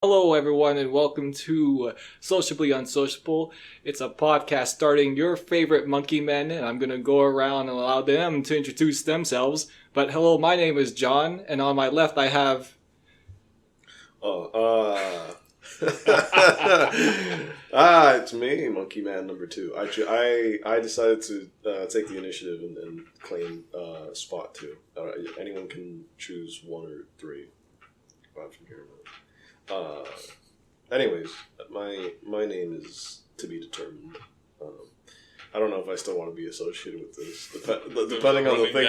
Hello, everyone, and welcome to Sociably Unsociable. It's a podcast starting your favorite monkey men, and I'm going to go around and allow them to introduce themselves. But hello, my name is John, and on my left I have... It's me, Monkey Man number 2. I decided to take the initiative and claim spot 2. Anyone can choose 1 or 3 from here. Anyways, my name is to be determined. I don't know if I still want to be associated with this. Depending on the thing,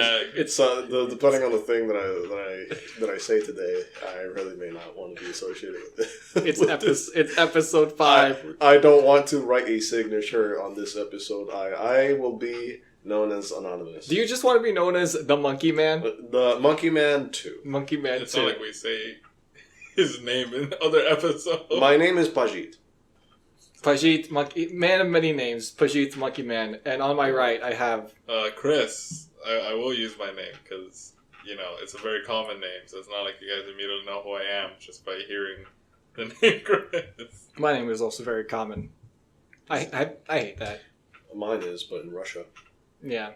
depending on the thing that I say today, I really may not want to be associated with it. It's episode 5. I don't want to write a signature on this episode. I will be known as anonymous. Do you just want to be known as the Monkey Man? The Monkey Man 2. Monkey Man 2. It's not like we say his name in other episodes. My name is Pajit. Pajit, man of many names. Pajit, Monkey Man. And on my right, I have... Chris. I will use my name because, it's a very common name. So it's not like you guys immediately know who I am just by hearing the name Chris. My name is also very common. I hate that. Mine is, but in Russia. Yeah.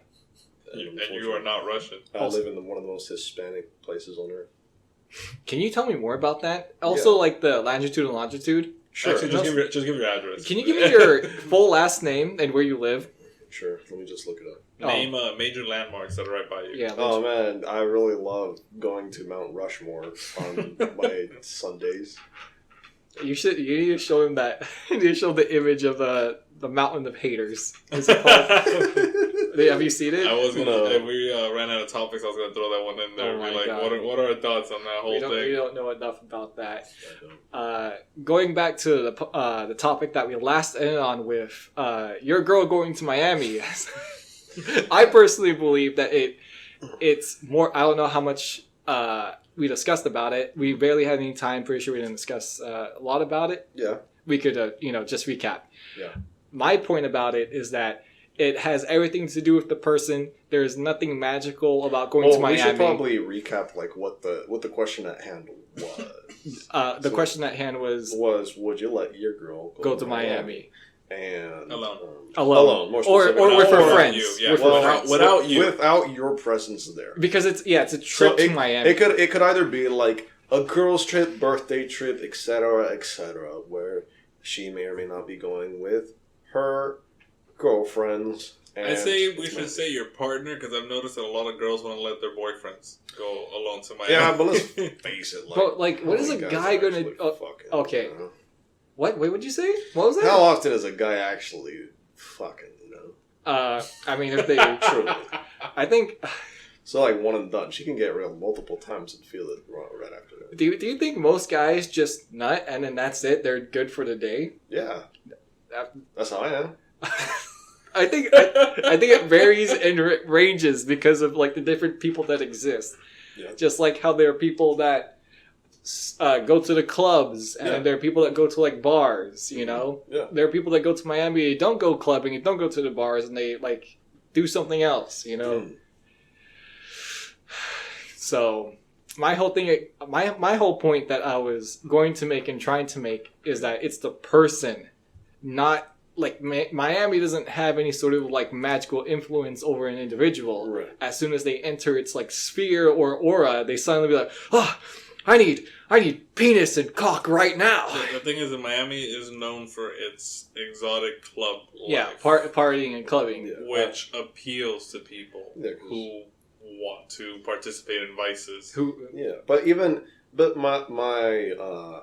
And you are not Russian. I live in one of the most Hispanic places on Earth. Can you tell me more about that? Also, like the longitude and longitude? Sure. Actually, just give your address. Can you give me your full last name and where you live? Sure. Let me just look it up. Name major landmarks that are right by you. Yeah. Oh man, I really love going to Mount Rushmore on my Sundays. You need to show him that. You need to show the image of the mountain of haters. Is it called? Have you seen it? I was gonna. No. If we ran out of topics, I was gonna throw that one in there. Oh my Be like, God. what are our thoughts on that whole thing? We don't know enough about that. Going back to the topic that we last ended on with your girl going to Miami. I personally believe that it's more. I don't know how much we discussed about it. We barely had any time. Pretty sure we didn't discuss a lot about it. Yeah. We could just recap. Yeah. My point about it is that it has everything to do with the person. There's nothing magical about going to Miami. We should probably recap what the question at hand was. The question at hand was would you let your girl go to Miami and alone, more or with her Or friends? you, yeah. With her friends. Without you. without your presence there, Because it's a trip to Miami. It could either be like a girl's trip, birthday trip, etc., where she may or may not be going with her girlfriends. I say we should say your partner because I've noticed that a lot of girls want to let their boyfriends go alone to Miami. Yeah, but let's face it. But what is a guy gonna? Okay. What? Wait, what'd you say? What was that? How often is a guy actually fucking? I mean, if they Truly. I think. So like one and done. She can get real multiple times and feel it right after that. Do you think most guys just nut and then that's it? They're good for the day. Yeah, that's how I am. I think it varies and ranges because of like the different people that exist. Yeah. Just like how there are people that go to the clubs and there are people that go to like bars. Yeah. There are people that go to Miami, don't go clubbing, and don't go to the bars, and they like do something else. So my whole thing, my whole point that I was going to make and trying to make is that it's the person, not like Miami doesn't have any sort of like magical influence over an individual. Right. As soon as they enter its like sphere or aura, they suddenly be like, oh, I need penis and cock right now. The thing is that Miami is known for its exotic club life. Yeah, partying and clubbing. Which appeals to people Yeah, who want to participate in vices. But my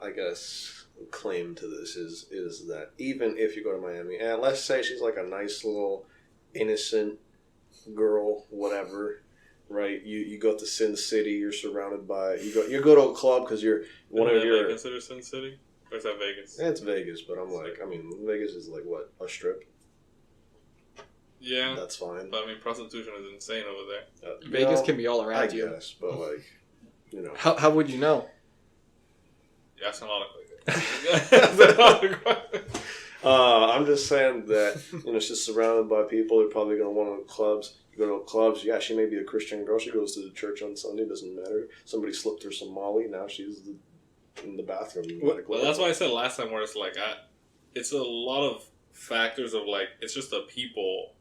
I guess claim to this is that even if you go to Miami and let's say she's like a nice little innocent girl, whatever, right? You go to Sin City, you're surrounded by you go to a club because you're Consider Sin City, or is that Vegas? Yeah, it's Vegas, but Vegas is like what, a strip? Yeah, that's fine. But prostitution is insane over there. Vegas can be all around I you. guess, but How would you know? Yeah, that's not a lot of I'm just saying that she's surrounded by people who are probably going to want to clubs. You go to clubs, yeah, she may be a Christian girl. She goes to the church on Sunday, doesn't matter. Somebody slipped her some Molly, now she's the in the bathroom. Well, that's why I said last time where it's like, it's a lot of factors of like, it's just the people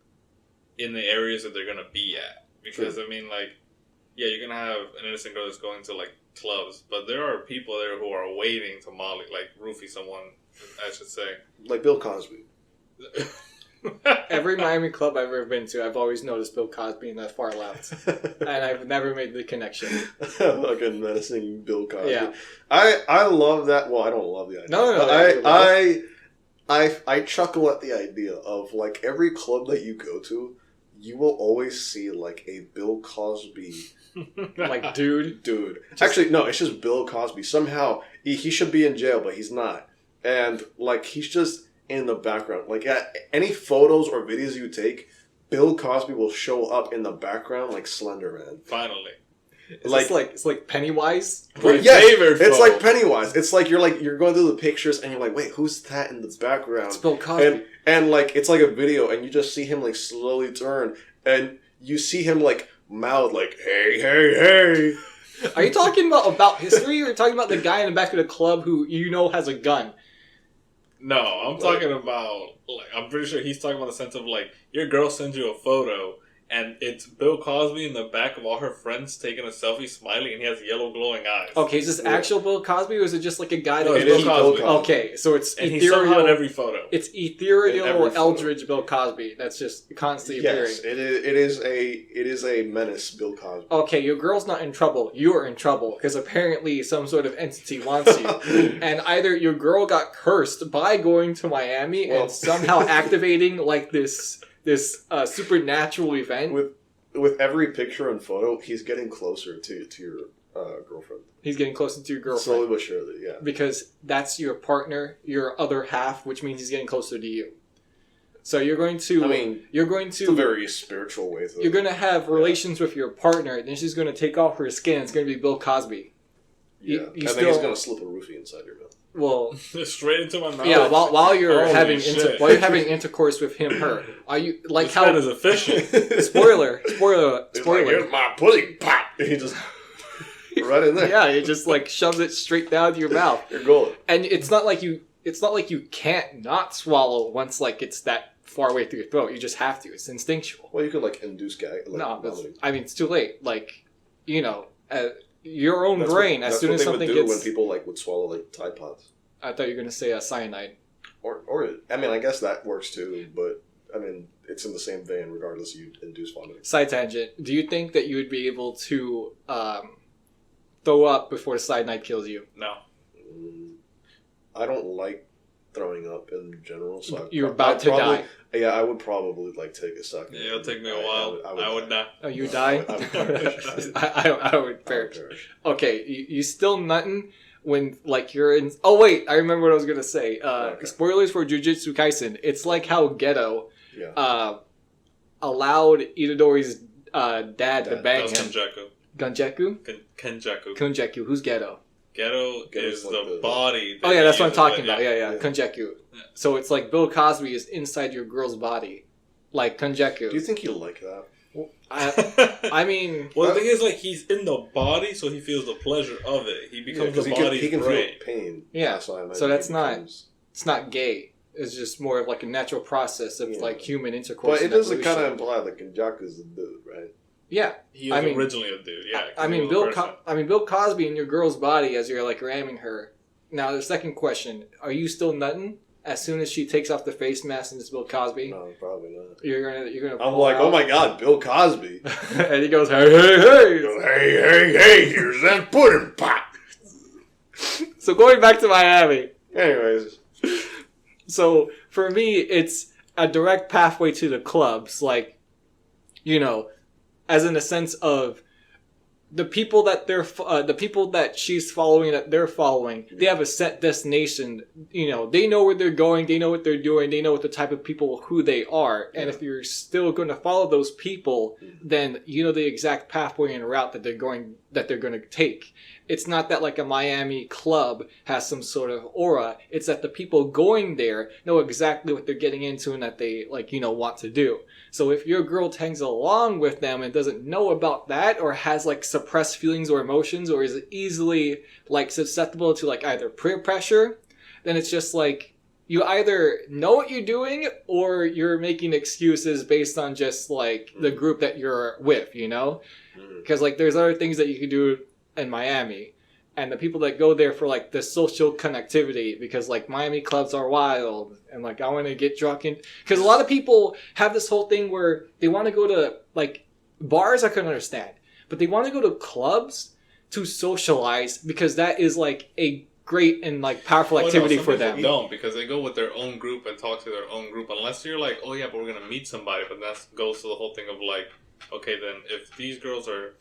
in the areas that they're going to be at. Because, I mean, like, yeah, you're going to have an innocent girl that's going to, like, clubs, but there are people there who are waiting to roofie someone, I should say. Like Bill Cosby. Every Miami club I've ever been to, I've always noticed Bill Cosby in that far left. And I've never made the connection. Like a menacing Bill Cosby. Yeah. I love that. Well, I don't love the idea. No. I chuckle at the idea of, like, every club that you go to, you will always see, like, a Bill Cosby... like, dude. Actually, no, it's just Bill Cosby. Somehow, he should be in jail, but he's not. And, like, he's just in the background. Like, any photos or videos you take, Bill Cosby will show up in the background like Slender Man. Finally. It's like Pennywise? It's like Pennywise. It's like you're going through the pictures and you're like, wait, who's that in the background? It's Bill Cosby. And like, it's like a video and you just see him like slowly turn and you see him like mouth like, hey. Are you talking about history or are you talking about the guy in the back of the club who you know has a gun? No, I'm talking about, like, I'm pretty sure he's talking about the sense of, like, your girl sends you a photo, and it's Bill Cosby in the back of all her friends taking a selfie, smiling, and he has yellow glowing eyes. Okay, is this actual Bill Cosby, or is it just like a guy that... No, it's Bill Cosby. Okay, so it's and ethereal... he's somehow in every photo. It's ethereal Eldridge Bill Cosby that's just constantly appearing. Yes, it is a menace, Bill Cosby. Okay, your girl's not in trouble. You're in trouble, because apparently some sort of entity wants you. And either your girl got cursed by going to Miami and somehow activating, like, this supernatural event... With every picture and photo, he's getting closer to your girlfriend. He's getting closer to your girlfriend. Slowly but surely, yeah. Because that's your partner, your other half, which means he's getting closer to you. So you're going to... it's a very spiritual way. You're going to have relations with your partner, and then she's going to take off her skin. It's going to be Bill Cosby. Yeah, and then he's going to slip a roofie inside your mouth. Well, straight into my mouth. Yeah, while you're having intercourse with her, are you like this how? Man is efficient. Spoiler. Like, here's my pudding pop. He just right in there. Yeah, he just like shoves it straight down to your mouth. You're golden. And it's not like you can't not swallow once like it's that far away through your throat. You just have to. It's instinctual. Well, you could like induce gag. Like, it's too late. Like, you know. Your own brain, as soon as something gets... That's what they would do when people would swallow like Tide Pods. I thought you were going to say cyanide. Or I mean, I guess that works too, but I mean, it's in the same vein regardless you induce vomiting. Side tangent. Do you think that you would be able to throw up before cyanide kills you? No. I don't like throwing up in general, so you're about to die. Yeah, I would probably like take a second. Yeah, it'll take me a while. I would die. Oh, you die? I would perish. Okay, you still nutting when like you're in... Oh wait, I remember what I was gonna say. Spoilers for Jujutsu Kaisen. It's like how Geto allowed Itadori's dad to bang him. Kenjaku? Kenjaku. Who's Geto? Geto is like the body. Oh yeah, that's what I'm talking about. Yeah. Kenjaku. Yeah. So it's like Bill Cosby is inside your girl's body, like Kenjaku. Do you think you like that? I mean, well, the thing is, like, he's in the body, so he feels the pleasure of it. He becomes the body's he can brain. Feel pain. Yeah, so that's it's not gay. It's just more of like a natural process of like human intercourse. But it doesn't kind of imply that Kenjaku's a dude, right? Yeah, he was originally a dude. Yeah, I mean Bill Cosby in your girl's body as you're like ramming her. Now the second question: are you still nutting as soon as she takes off the face mask and it's Bill Cosby? No, probably not. You're gonna. I'm like, oh my god, Bill Cosby, and he goes, hey. He goes, hey, here's that pudding pop. So going back to Miami. Anyways, so for me, it's a direct pathway to the clubs, like, you know. As in a sense of the people that she's following, that they're following, they have a set destination. You know, they know where they're going, they know what they're doing, they know what the type of people who they are. And if you're still going to follow those people, then you know the exact pathway and route that they're going that they're going to take. It's not that like a Miami club has some sort of aura. It's that the people going there know exactly what they're getting into and that they like, want to do. So if your girl tags along with them and doesn't know about that or has like suppressed feelings or emotions or is easily like susceptible to like either peer pressure, then it's just like you either know what you're doing or you're making excuses based on just like the group that you're with, Because like there's other things that you can do in Miami, and the people that go there for like the social connectivity, because like Miami clubs are wild and like I want to get drunk in, because a lot of people have this whole thing where they want to go to like bars. I can understand, but they want to go to clubs to socialize because that is like a great and like powerful activity for them. Don't, because they go with their own group and talk to their own group, unless you're like, oh yeah, but we're gonna meet somebody. But that goes to the whole thing of like, okay, then if these girls are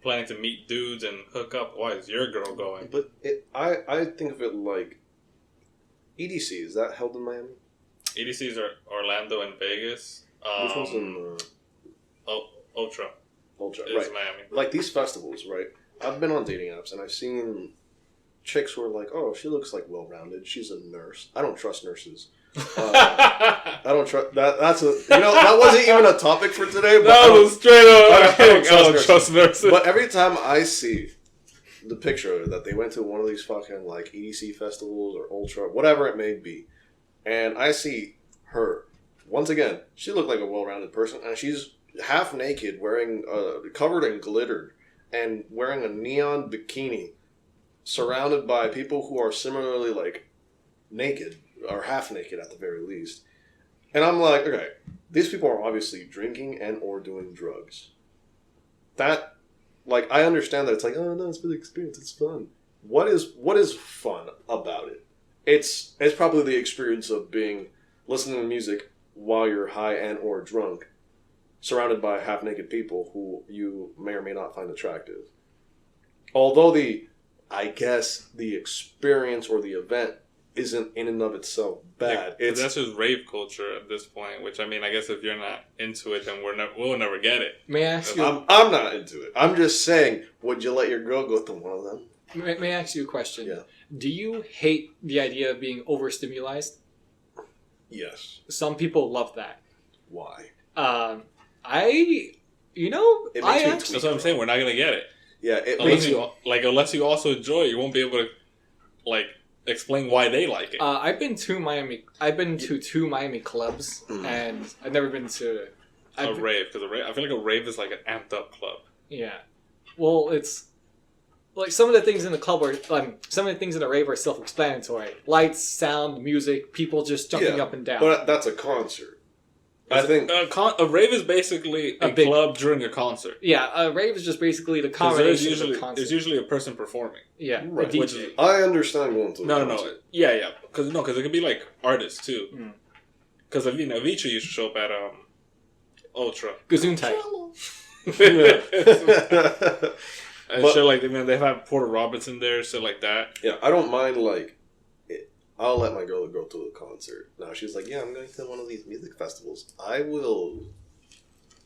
planning to meet dudes and hook up, why is your girl going? But I think of it like EDC. Is that held in Miami? EDCs are Orlando and Vegas. Which one's in Ultra? Ultra, is right? Miami. Like these festivals, right? I've been on dating apps and I've seen chicks who are like, oh, she looks like well-rounded. She's a nurse. I don't trust nurses. I don't trust that. That's that wasn't even a topic for today. But that was straight up. I don't trust nurses. But every time I see the picture that they went to one of these fucking like EDC festivals or Ultra, whatever it may be, and I see her once again, she looked like a well-rounded person, and she's half naked, wearing covered in glitter, and wearing a neon bikini, surrounded by people who are similarly like naked. Or half naked at the very least. And I'm like, okay, these people are obviously drinking and or doing drugs. That, like, I understand that it's like, oh no, it's for the experience, it's fun. What is fun about it? It's probably the experience of listening to music while you're high and or drunk, surrounded by half naked people who you may or may not find attractive. Although the experience or the event isn't in and of itself bad. Yeah, that's just rave culture at this point. Which I mean, I guess if you're not into it, then we'll never get it. May I ask you? I'm not into it. I'm just saying, would you let your girl go to one of them? May I ask you a question? Yeah. Do you hate the idea of being overstimulated? Yes. Some people love that. Why? I It makes me That's what I'm saying. We're not gonna get it. Yeah. Unless you also enjoy it, you won't be able to like explain why they like it. I've been to two Miami clubs, and I've never been to a rave, because I feel like a rave is like an amped up club. Yeah, well, it's like some of the things in the club are some of the things in a rave are self-explanatory: lights, sound, music, people just jumping up and down. But that's a concert. I think a rave is basically a club during a concert. Yeah, a rave is just basically the combination of a concert. There's usually a person performing. Yeah, right. a DJ. I understand going to a concert. No. Yeah. Because it could be like artists too. Because Avicii used to show up at Ultra. Gesundheit. And shit like they have Porter Robinson there, shit like that. Yeah, I don't mind I'll let my girl go to a concert. Now she's like, yeah, I'm going to one of these music festivals. I will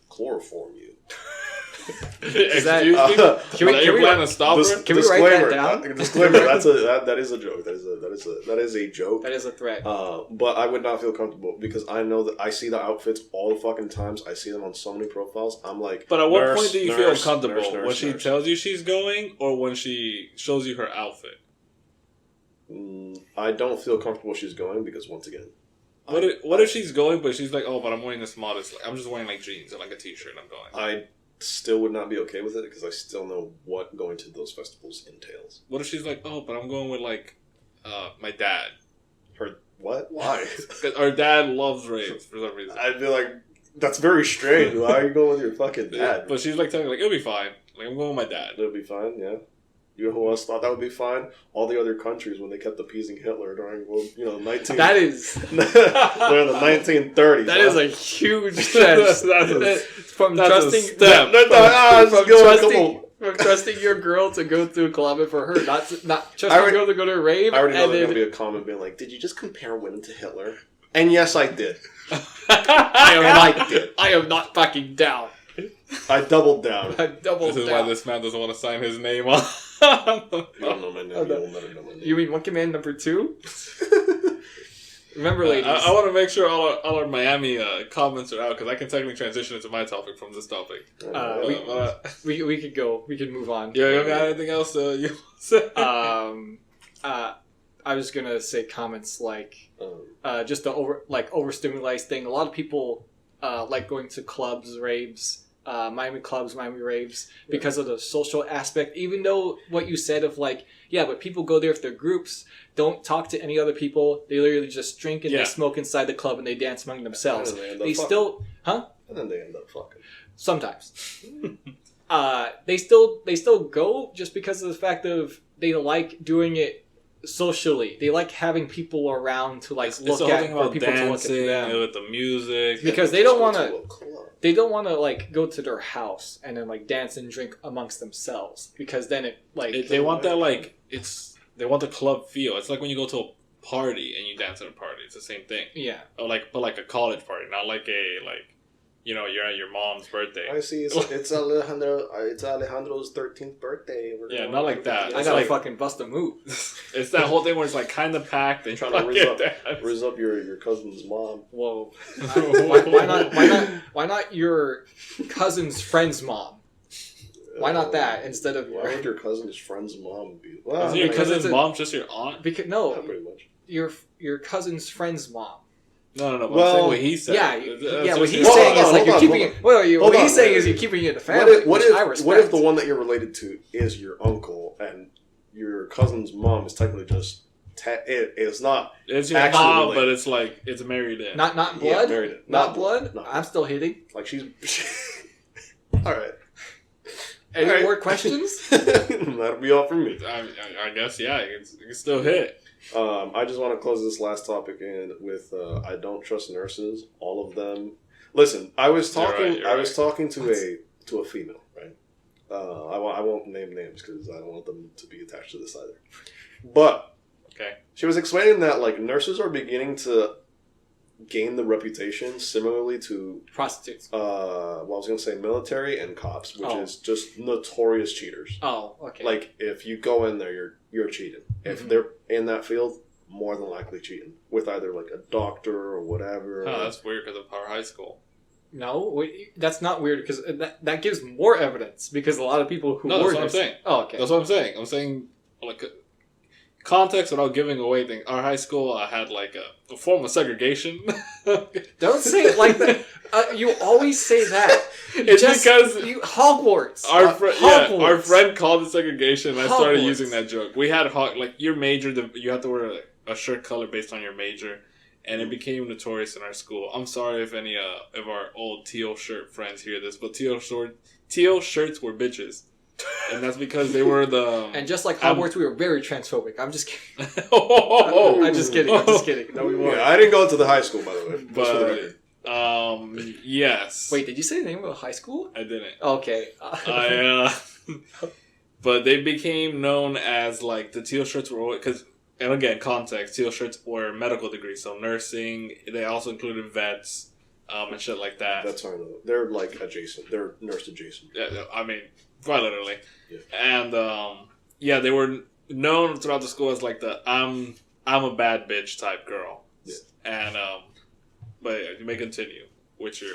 chloroform you. Excuse me? Can we plan to stop her? Can we write that down? Disclaimer. That is a joke. That is a joke. That is a threat. But I would not feel comfortable because I know that I see the outfits all the fucking times. I see them on so many profiles. I'm like, but at what point do you feel uncomfortable? When she tells you she's going, or when she shows you her outfit? I don't feel comfortable she's going because once again, what if she's going, but she's like, oh, but I'm wearing this modest. I'm just wearing like jeans and like a t-shirt. And I'm going. I still would not be okay with it because I still know what going to those festivals entails. What if she's like, oh, but I'm going with like my dad. Her what? Why? Because our dad loves raves for some reason. I'd be like, that's very strange. Why are you going with your fucking dad? But she's like telling me like, it'll be fine. Like I'm going with my dad. It'll be fine. Yeah. You know who else thought that would be fine? All the other countries when they kept appeasing Hitler during, That is... during the 1930s. That is a huge stretch. From trusting your girl to go to a club and for her not trusting your girl to go to a rave. I already know there's going to be a comment being like, did you just compare women to Hitler? And yes, I did. I am not fucking down. I doubled down. I doubled This is down. why this man doesn't want to sign his name on. You don't know my name. Oh, no. You will never know my name. You mean Monkey Man number 2? Remember, ladies. I want to make sure all our Miami comments are out because I can technically transition into my topic from this topic. We could go. We could move on. Yeah, you got anything else you say? I was gonna say comments like just the overstimulate thing. A lot of people like going to clubs, raves, Miami clubs, Miami raves because of the social aspect. Even though what you said of like, yeah, but people go there if they're groups, don't talk to any other people. They literally just drink and they smoke inside the club and they dance among themselves. They still, and then they end up fucking. Sometimes. They still go just because of the fact of they like doing it socially. They like having people around to like look at for people to look at them with the music because they don't want to like go to their house and then like dance and drink amongst themselves because then it like they want that like they want the club feel. It's like when you go to a party and you dance at a party. It's the same thing. Yeah. But like a college party, not like you're at your mom's birthday. I see. It's Alejandro's 13th birthday. Not like that. I gotta fucking bust a move. It's that whole thing where it's like kind of packed and trying to raise up your cousin's mom. Whoa. Why not your cousin's friend's mom? Why not that instead of why would your cousin's friend's mom be? Well, isn't your cousin's mom just your aunt? Because pretty much. Your cousin's friend's mom. No. Well, I'm saying what he said. Yeah. What he's saying is like you're keeping it. Well, what he's saying is you're keeping it in the family. What if the one that you're related to is your uncle and your cousin's mom is technically just it's not. It's your mom, but it's like it's married in. Not blood. Yeah, married in. Not blood. No. I'm still hitting. Like she's. All right. Any more questions? That'll be all from me. I guess yeah. You can still hit. I just want to close this last topic in with I don't trust nurses. All of them. Listen, I was talking. I was talking to a female, right? I won't name names because I don't want them to be attached to this either. But she was explaining that like nurses are beginning to gain the reputation similarly to prostitutes. I was going to say military and cops, which is just notorious cheaters. Oh, okay. Like if you go in there, you're cheating. If they're in that field, more than likely cheating with either like a doctor or whatever. Oh, that's weird because of our high school. No, that's not weird because that gives more evidence because a lot of people who that's what I'm saying. Oh, okay. That's what I'm saying. I'm saying like context without giving away things. Our high school had like a form of segregation. Don't say it like that. You always say that. It's because Hogwarts. Our friend called it segregation, and I started using that joke. We had like your major. You have to wear a shirt color based on your major, and it became notorious in our school. I'm sorry if any of our old teal shirt friends hear this, but teal shirts were bitches. And that's because they were the... And just like Hogwarts, we were very transphobic. I'm just kidding. I'm just kidding. No, we weren't. Yeah, I didn't go to the high school, by the way. But, yes. Wait, did you say the name of the high school? I didn't. Okay. But they became known as, like, the teal shirts were... Because, and again, context, teal shirts were medical degrees. So nursing, they also included vets, and shit like that. That's fine, though. They're, like, adjacent. They're nurse adjacent. Yeah, I mean... Quite literally. Yeah. And, they were known throughout the school as, like, the I'm a bad bitch type girl. Yeah. And, but yeah, you may continue with your...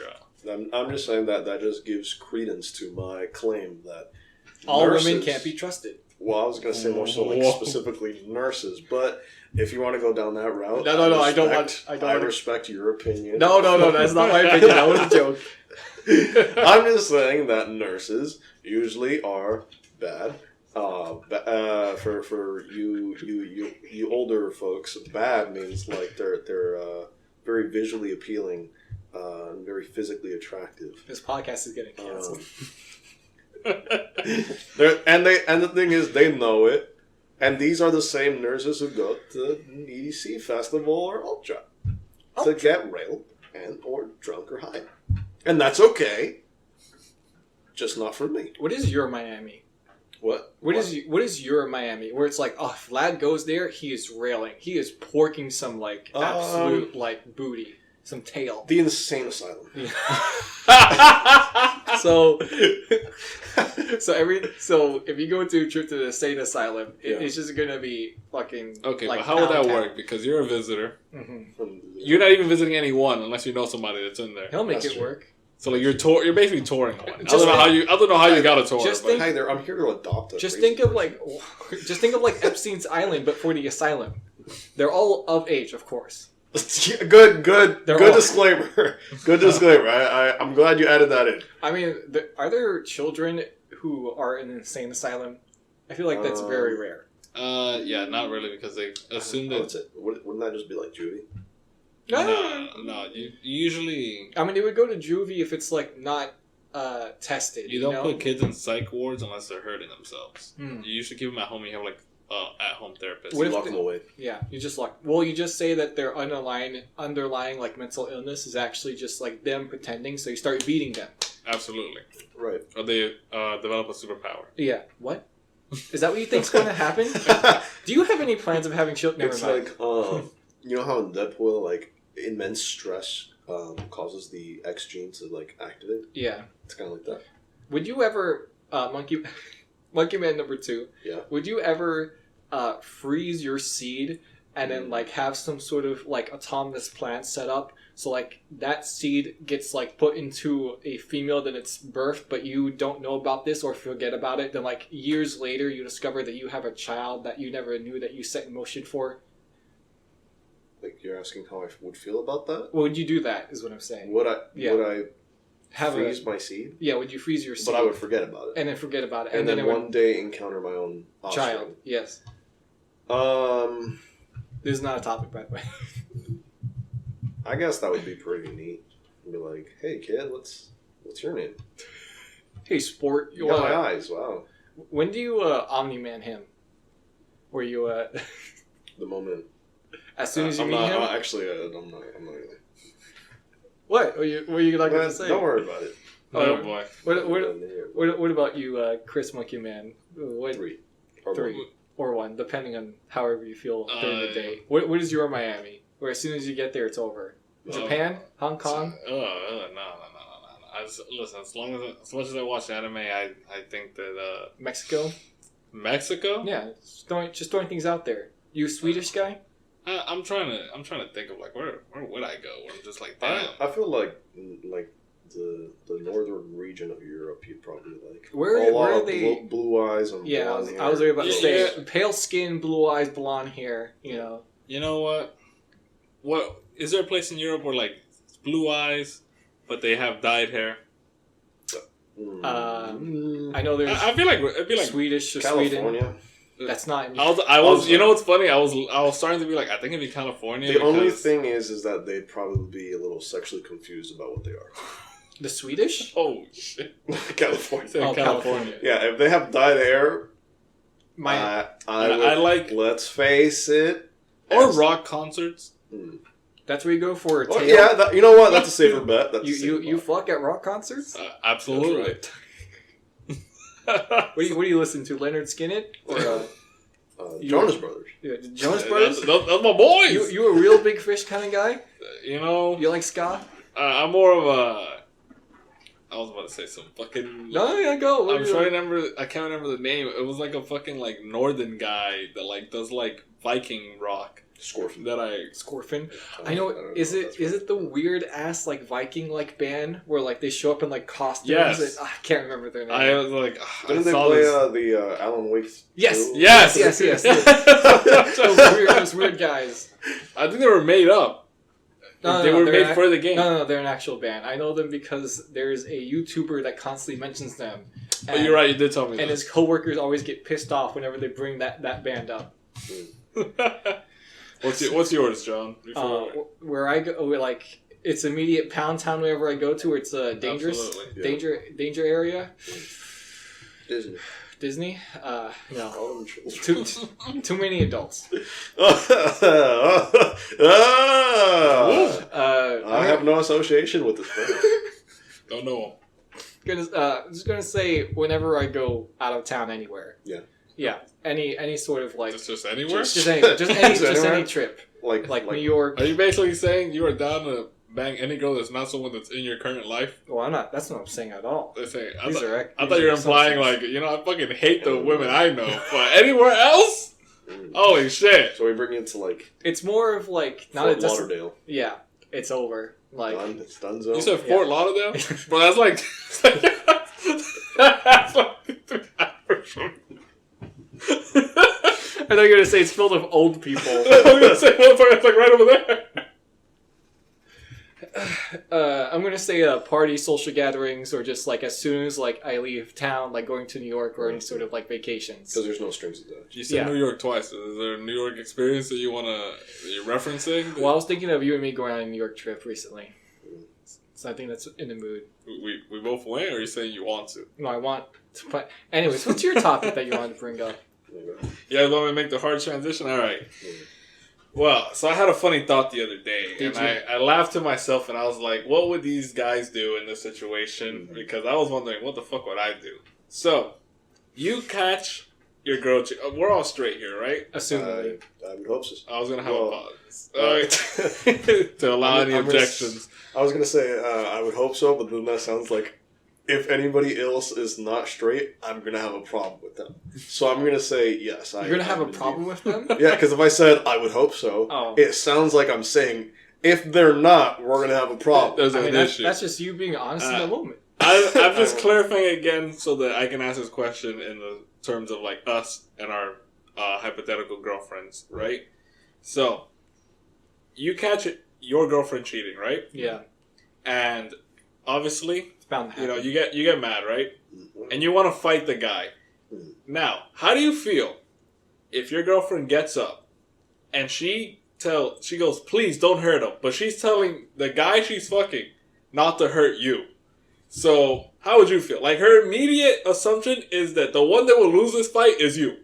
I'm just saying that just gives credence to my claim that all women can't be trusted. Well, I was going to say more so, like, specifically nurses, but if you want to go down that route... No, I respect your opinion. No, that's not my opinion. That was a joke. I'm just saying that nurses usually are bad. For you older folks, bad means like they're very visually appealing and very physically attractive. This podcast is getting canceled. And the thing is, they know it, and these are the same nurses who go to the EDC festival or Ultra to get railed and or drunk or high. And that's okay. Just not for me. What is your Miami? What? What is your Miami? Where it's like, if Vlad goes there, he is railing. He is porking some like absolute like booty. some tail. The insane asylum. Yeah. So if you go to a trip to the insane asylum, it's just gonna be fucking. Okay, like but how would that downtown. work? Because you're a visitor. Mm-hmm. You're not even visiting anyone unless you know somebody that's in there. He'll make That's it true. work. So like you're basically touring one. I Just don't know think- how you got a tour. just but- think- Hi there, I'm here to adopt a Just crazy think of person. just think of like Epstein's Island, but for the asylum. They're all of age, of course. Good They're all- disclaimer. Good disclaimer. I'm glad you added that in. I mean, are there children who are in an insane asylum? I feel like that's very rare. Yeah, not really, because they assume that. What's it? Wouldn't that just be like juvie? No. You usually I mean, it would go to juvie if it's like not tested. you don't know? put kids in psych wards unless they're hurting themselves. Hmm. You usually keep them at home. And you have like at-home therapists. What if Lock the- them away. Yeah, you just like. Well, you just say that their underlying like mental illness is actually just like them pretending. So you start beating them. Absolutely. Right. Or they develop a superpower. Yeah. What? Is that what you think's going to happen? Do you have any plans of having children? Never It's mind. like you know how in Deadpool, like immense stress causes the X gene to like activate. Yeah. It's kind of like that. Would you ever, Monkey Man number 2? Yeah. Would you ever freeze your seed and then like have some sort of like autonomous plant set up so like that seed gets like put into a female that it's birthed, but you don't know about this or forget about it. Then like years later, you discover that you have a child that you never knew that you set in motion for. Like you're asking how I would feel about that? Would you do that? Is what I'm saying. Would I? Yeah. Would I Have freeze my seed? Yeah. Would you freeze your seed? But I would forget about it. and then forget about it, And then it would one day encounter my own offspring. child. Yes. This is not a topic, by the way. I guess that would be pretty neat. Be like, hey kid, what's your name? Hey, sport. You got my eyes. Wow. When do you Omni-Man him? Where you The moment. as soon as you I'm meet not, him? actually, I'm not gonna. What? What are you not going to say? Don't worry about it. Oh boy. What about you, Chris Monkey Man? What, Three. three or one, depending on however you feel during the day. What is your Miami? Where as soon as you get there, it's over. Japan, Hong Kong. No. Listen, as much as I watch anime, I think that Mexico. Mexico. Yeah, just throwing things out there. You a Swedish guy? I'm trying to think of like where would I go? Where I'm just like, damn. I feel like the northern region of Europe, you'd probably like. Where are they? Blue eyes and Yeah, blonde hair. I was about to say Yeah. pale skin, blue eyes, blonde hair. You know. You know what? What is there a place in Europe where like it's blue eyes, but they have dyed hair? I know there's. I feel like it'd be like Swedish or Sweden. California. That's not. I was. You know what's funny? I was starting to be like, I think it'd be California. The only thing is that they'd probably be a little sexually confused about what they are. The Swedish? Oh shit! California. Oh, California. Yeah, if they have dyed hair, My I like Let's face it. or rock concerts. that's where you go for a tail. Oh yeah, you know what? That's a safer bet. That's a safer You bet. fuck at rock concerts? Absolutely. What do you listen to? Leonard Skinner or Jonas Brothers. Jonas Brothers? That's my boys. You a real big fish kind of guy? You know, You like ska? I'm more of a. I was about to say some fucking. No, yeah, go. What I'm are you- trying to remember. I can't remember the name. It was like a fucking like northern guy that like does like Viking rock. Scorpion. That I. Scorpion. I know. Is it the weird ass like Viking like band where like they show up in like costumes? Yes. I can't remember their name. I was like, I Didn't they saw play this. the Alan Wake? Yes. too? Yes. Yes. Those weird guys. I think they were made up. They were they're made for the game. No, they're an actual band. I know them because there's a YouTuber that constantly mentions them. But you're right, you did tell me And that. his coworkers always get pissed off whenever they bring that band up. What's yours, John? Where I go, like it's immediate pound town wherever I go to. Where it's dangerous, Absolutely. danger area. Disney. Disney, no, All them children. too many adults. I have no association with this brand. Don't know. Just gonna say whenever I go out of town anywhere. Yeah. Any sort of like Just anywhere? just any Anywhere? trip Like New York. Are you basically saying you are down to bang any girl that's not someone that's in your current life? Well, I'm not. That's not what I'm saying at all. Let's say, I These are thought you were implying like, I fucking hate the women I know, but anywhere else, holy shit! So we bring it to like It's more of like not Fort it doesn't- Lauderdale. Yeah, it's over. Like Done. It's done. Zone. You said Fort Lauderdale, bro. That's like that's like 3 hours from. I thought you were gonna say it's filled with old people. I was gonna say, motherfucker, it's like right over there. I'm gonna say party, social gatherings, or just like as soon as like I leave town, like going to New York or any sort of like vacations. Because there's no strings attached. You said New York twice. Is there a New York experience that you're referencing? Well, I was thinking of you and me going on a New York trip recently, so I think that's in the mood. We both went, or are you saying you want to? No, I want to play. Anyways, what's your topic that you wanted to bring up? You guys want me to make the hard transition? All right. Well, so I had a funny thought the other day, and I laughed to myself, and I was like, what would these guys do in this situation? Because I was wondering, what the fuck would I do? So, you catch your girl... we're all straight here, right? Assuming. I would hope so. I was going to have a pause. To allow any objections. I was going to say, I would hope so, but then that sounds like if anybody else is not straight, I'm going to have a problem with them. So I'm going to say yes. You're going to have a problem with them? Yeah, because if I said I would hope so, it sounds like I'm saying if they're not, we're going to have a problem. There's an issue. That's just you being honest in the moment. I'm just clarifying again so that I can ask this question in the terms of like us and our hypothetical girlfriends, right? So, you catch your girlfriend cheating, right? Yeah. And obviously, It's bound to happen. you get mad, right? And you want to fight the guy. Now, how do you feel if your girlfriend gets up and she goes, please don't hurt him, but she's telling the guy she's fucking not to hurt you? So, how would you feel? Like, her immediate assumption is that the one that will lose this fight is you.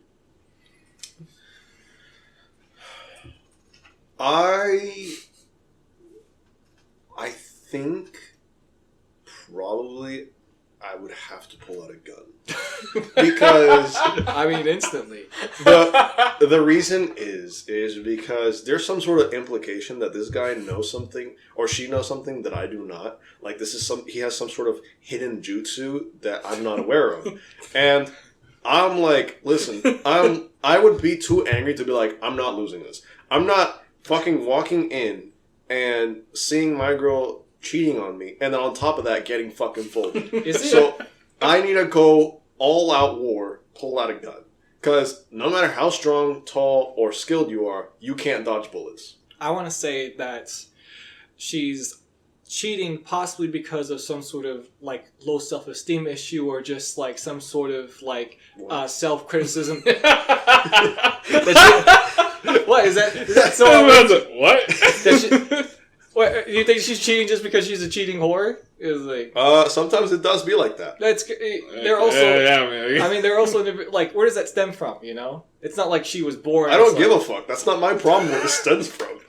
I think probably I would have to pull out a gun. Because I mean, instantly. the reason is because there's some sort of implication that this guy knows something or she knows something that I do not. Like he has some sort of hidden jutsu that I'm not aware of. And I'm like, listen, I would be too angry to be like, I'm not losing this. I'm not fucking walking in and seeing my girl cheating on me, and then on top of that, getting fucking folded. So I need to go all out war, pull out a gun. Because no matter how strong, tall, or skilled you are, you can't dodge bullets. I want to say that she's cheating possibly because of some sort of like low self-esteem issue or just like some sort of like self-criticism. What is that? Is that so? What? What, you think she's cheating just because she's a cheating whore? Is like sometimes it does be like that. They're also. I mean, they're also like, where does that stem from? You know, it's not like she was born. I don't give a fuck. That's not my problem. Where it stems from.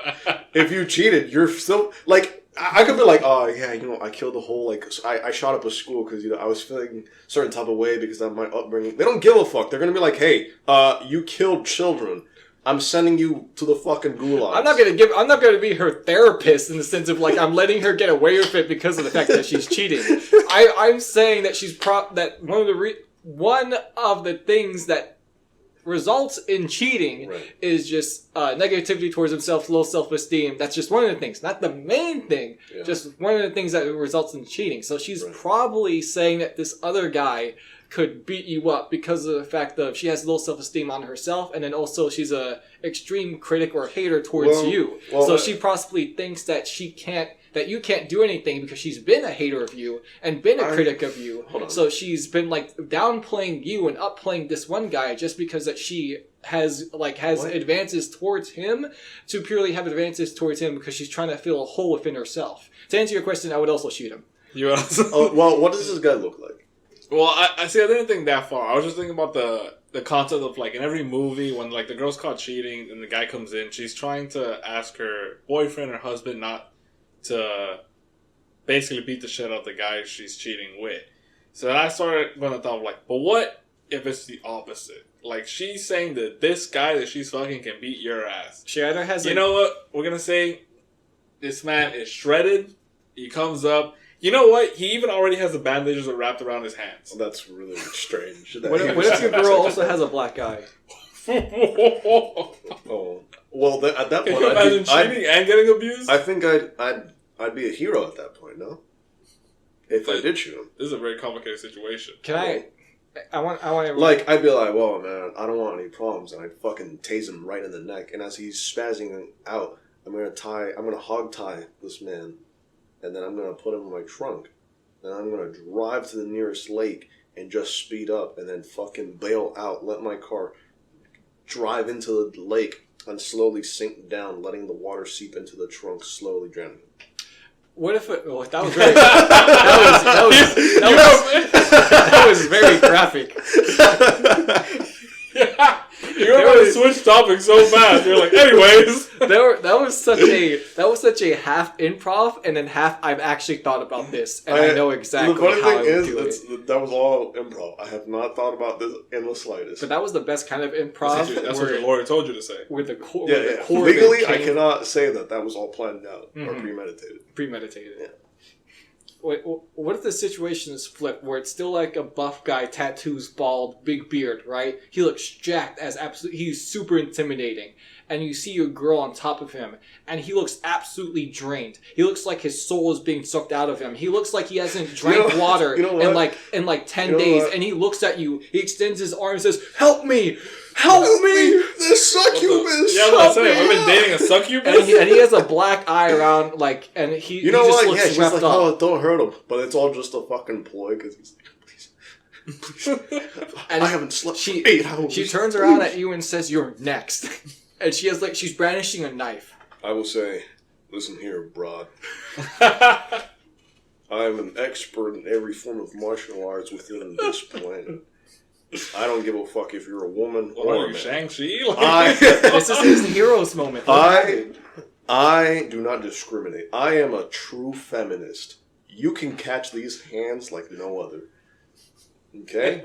If you cheated, you're still like. I could be like, oh yeah, I killed the whole I shot up a school because I was feeling a certain type of way because of my upbringing. They don't give a fuck. They're gonna be like, hey, you killed children. I'm sending you to the fucking gulag. I'm not gonna be her therapist in the sense of like I'm letting her get away with it because of the fact that she's cheating. I'm saying that she's that one of the things that results in cheating is just negativity towards himself, low self-esteem. That's just one of the things, not the main thing. Yeah. Just one of the things that results in cheating. So she's probably saying that this other guy could beat you up because of the fact that she has low self-esteem on herself, and then also she's a extreme critic or hater towards you. So she possibly thinks that you can't do anything because she's been a hater of you and been a critic of you. So she's been like downplaying you and upplaying this one guy just because that she has advances towards him to purely have advances towards him because she's trying to fill a hole within herself. To answer your question, I would also shoot him. You also? Well, what does this guy look like? Well, I see. I didn't think that far. I was just thinking about the concept of like in every movie when like the girl's caught cheating and the guy comes in, she's trying to ask her boyfriend or husband not to basically beat the shit out of the guy she's cheating with. So then I started going to thought like, but what if it's the opposite? Like she's saying that this guy that she's fucking can beat your ass. She either has. You know what we're gonna say? This man is shredded. He comes up. You know what? He even already has the bandages wrapped around his hands. Well, that's really strange. What if your girl also has a black eye? Oh, well, at that Can point, you imagine cheating and getting abused? I think I'd be a hero at that point. No, if I did shoot him. This is a very complicated situation. Can I want everyone... Like, I'd be like, well, man, I don't want any problems, and I'd fucking tase him right in the neck. And as he's spazzing out, I'm gonna hog tie this man, and then I'm gonna put him in my trunk, and I'm gonna drive to the nearest lake and just speed up, and then fucking bail out, let my car drive into the lake and slowly sink down, letting the water seep into the trunk, slowly drowning. What if it... Oh, that was very... that was very graphic. Yeah. You were going to switch topics so fast. You're like, anyways. That was such a half improv and then half I've actually thought about this and I know exactly how I would do it. That was all improv. I have not thought about this in the slightest. But that was the best kind of improv. That's what your lawyer told you to say. With the core. Yeah. Legally, I cannot say that was all planned out or premeditated. Premeditated. Yeah. Wait, what if the situation is flipped, where it's still like a buff guy, tattoos, bald, big beard, right? He looks jacked as he's super intimidating. And you see your girl on top of him, and he looks absolutely drained. He looks like his soul is being sucked out of him. He looks like he hasn't drank water in like 10 days, and he looks at you, he extends his arm and says, "Help me! Help me! The succubus! Yeah, I was gonna say, I've been dating a succubus. And he has a black eye around, like, and he just looks she's roughed like, up. oh, don't hurt him. But it's all just a fucking ploy, because he's like, please. And I haven't slept for 8 hours. She turns around at you and says, "You're next." And she's brandishing a knife. I will say, listen here, broad. I am an expert in every form of martial arts within this planet. I don't give a fuck if you're a woman or a man. Shang-Chi? This is his hero's moment. I do not discriminate. I am a true feminist. You can catch these hands like no other. Okay?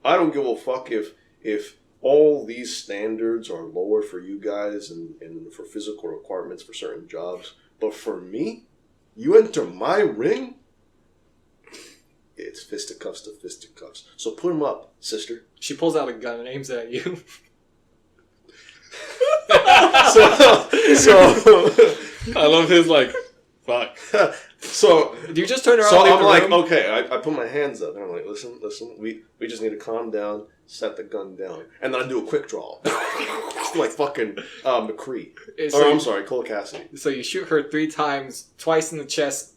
I don't give a fuck if all these standards are lower for you guys and for physical requirements for certain jobs. But for me, you enter my ring, it's fisticuffs to fisticuffs. So put them up, sister. She pulls out a gun and aims it at you. so I love his like, fuck. So you just turn around. So and I'm like, room? okay. I put my hands up and I'm like, listen. We just need to calm down, set the gun down, and then I do a quick draw, like fucking McCree. I'm sorry, Cole Cassidy. So you shoot her 3 times, twice in the chest,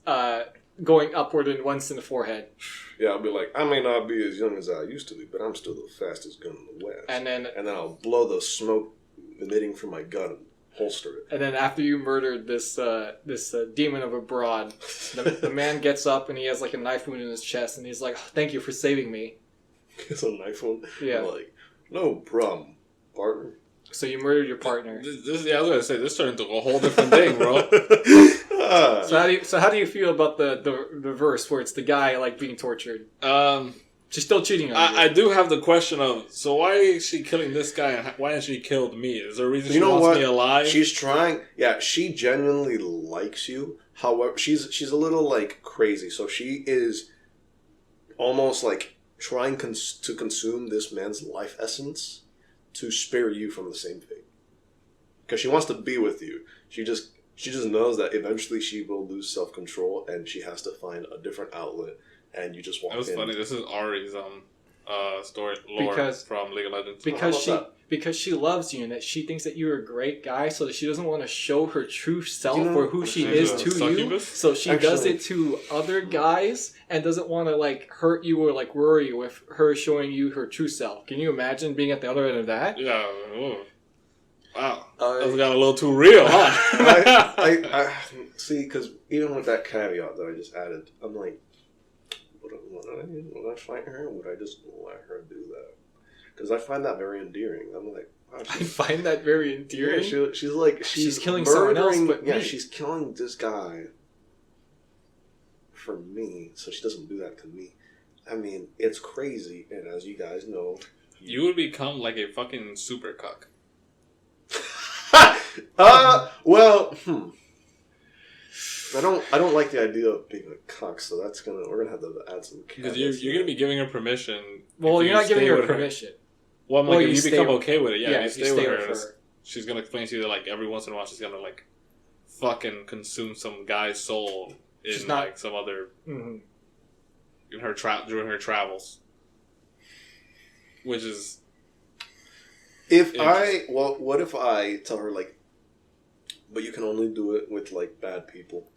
going upward, and once in the forehead. Yeah, I'll be like, I may not be as young as I used to be, but I'm still the fastest gun in the West. And then I'll blow the smoke emitting from my gun and holster it. And then after you murdered this demon of a broad, the man gets up and he has like a knife wound in his chest, and he's like, "Thank you for saving me." It's a knife wound. Yeah. I'm like, no problem, partner. So you murdered your partner. Yeah, I was gonna say this turned into a whole different thing, bro. So how do you feel about the verse where it's the guy like being tortured? She's still cheating on you. I do have the question of, so why is she killing this guy and why hasn't she killed me? Is there a reason she wants me alive? She's trying. Yeah, she genuinely likes you. However, she's a little like crazy. So she is almost like trying to consume this man's life essence to spare you from the same fate. Because she wants to be with you. She just knows that eventually she will lose self-control and she has to find a different outlet. And you just walk in. It was funny. This is Ari's story lore from League of Legends. Because she loves you and that she thinks that you're a great guy, so that she doesn't want to show her true self or who she is to you. So she does it to other guys and doesn't want to like hurt you or like worry you with her showing you her true self. Can you imagine being at the other end of that? Yeah. Ooh. Wow. That got a little too real, huh? I see, because even with that caveat that I just added, I'm like, would I fight her, or would I just let her do that? Because I find that very endearing. I'm like, wow, I find that very endearing. Yeah, she's killing someone else, but me. She's killing this guy for me, so she doesn't do that to me. I mean, it's crazy, and as you guys know, you would become like a fucking super cuck. I don't like the idea of being a cuck, so we're gonna have to add some. Because you're gonna be giving her permission. Well, you're not giving her with permission. Well, I'm like, if you become with- okay with it, yeah, if if you stay with her, she's gonna explain to you that like every once in a while she's gonna like fucking consume some guy's soul in like some other in her during her travels, which is. What if I tell her like, but you can only do it with like bad people?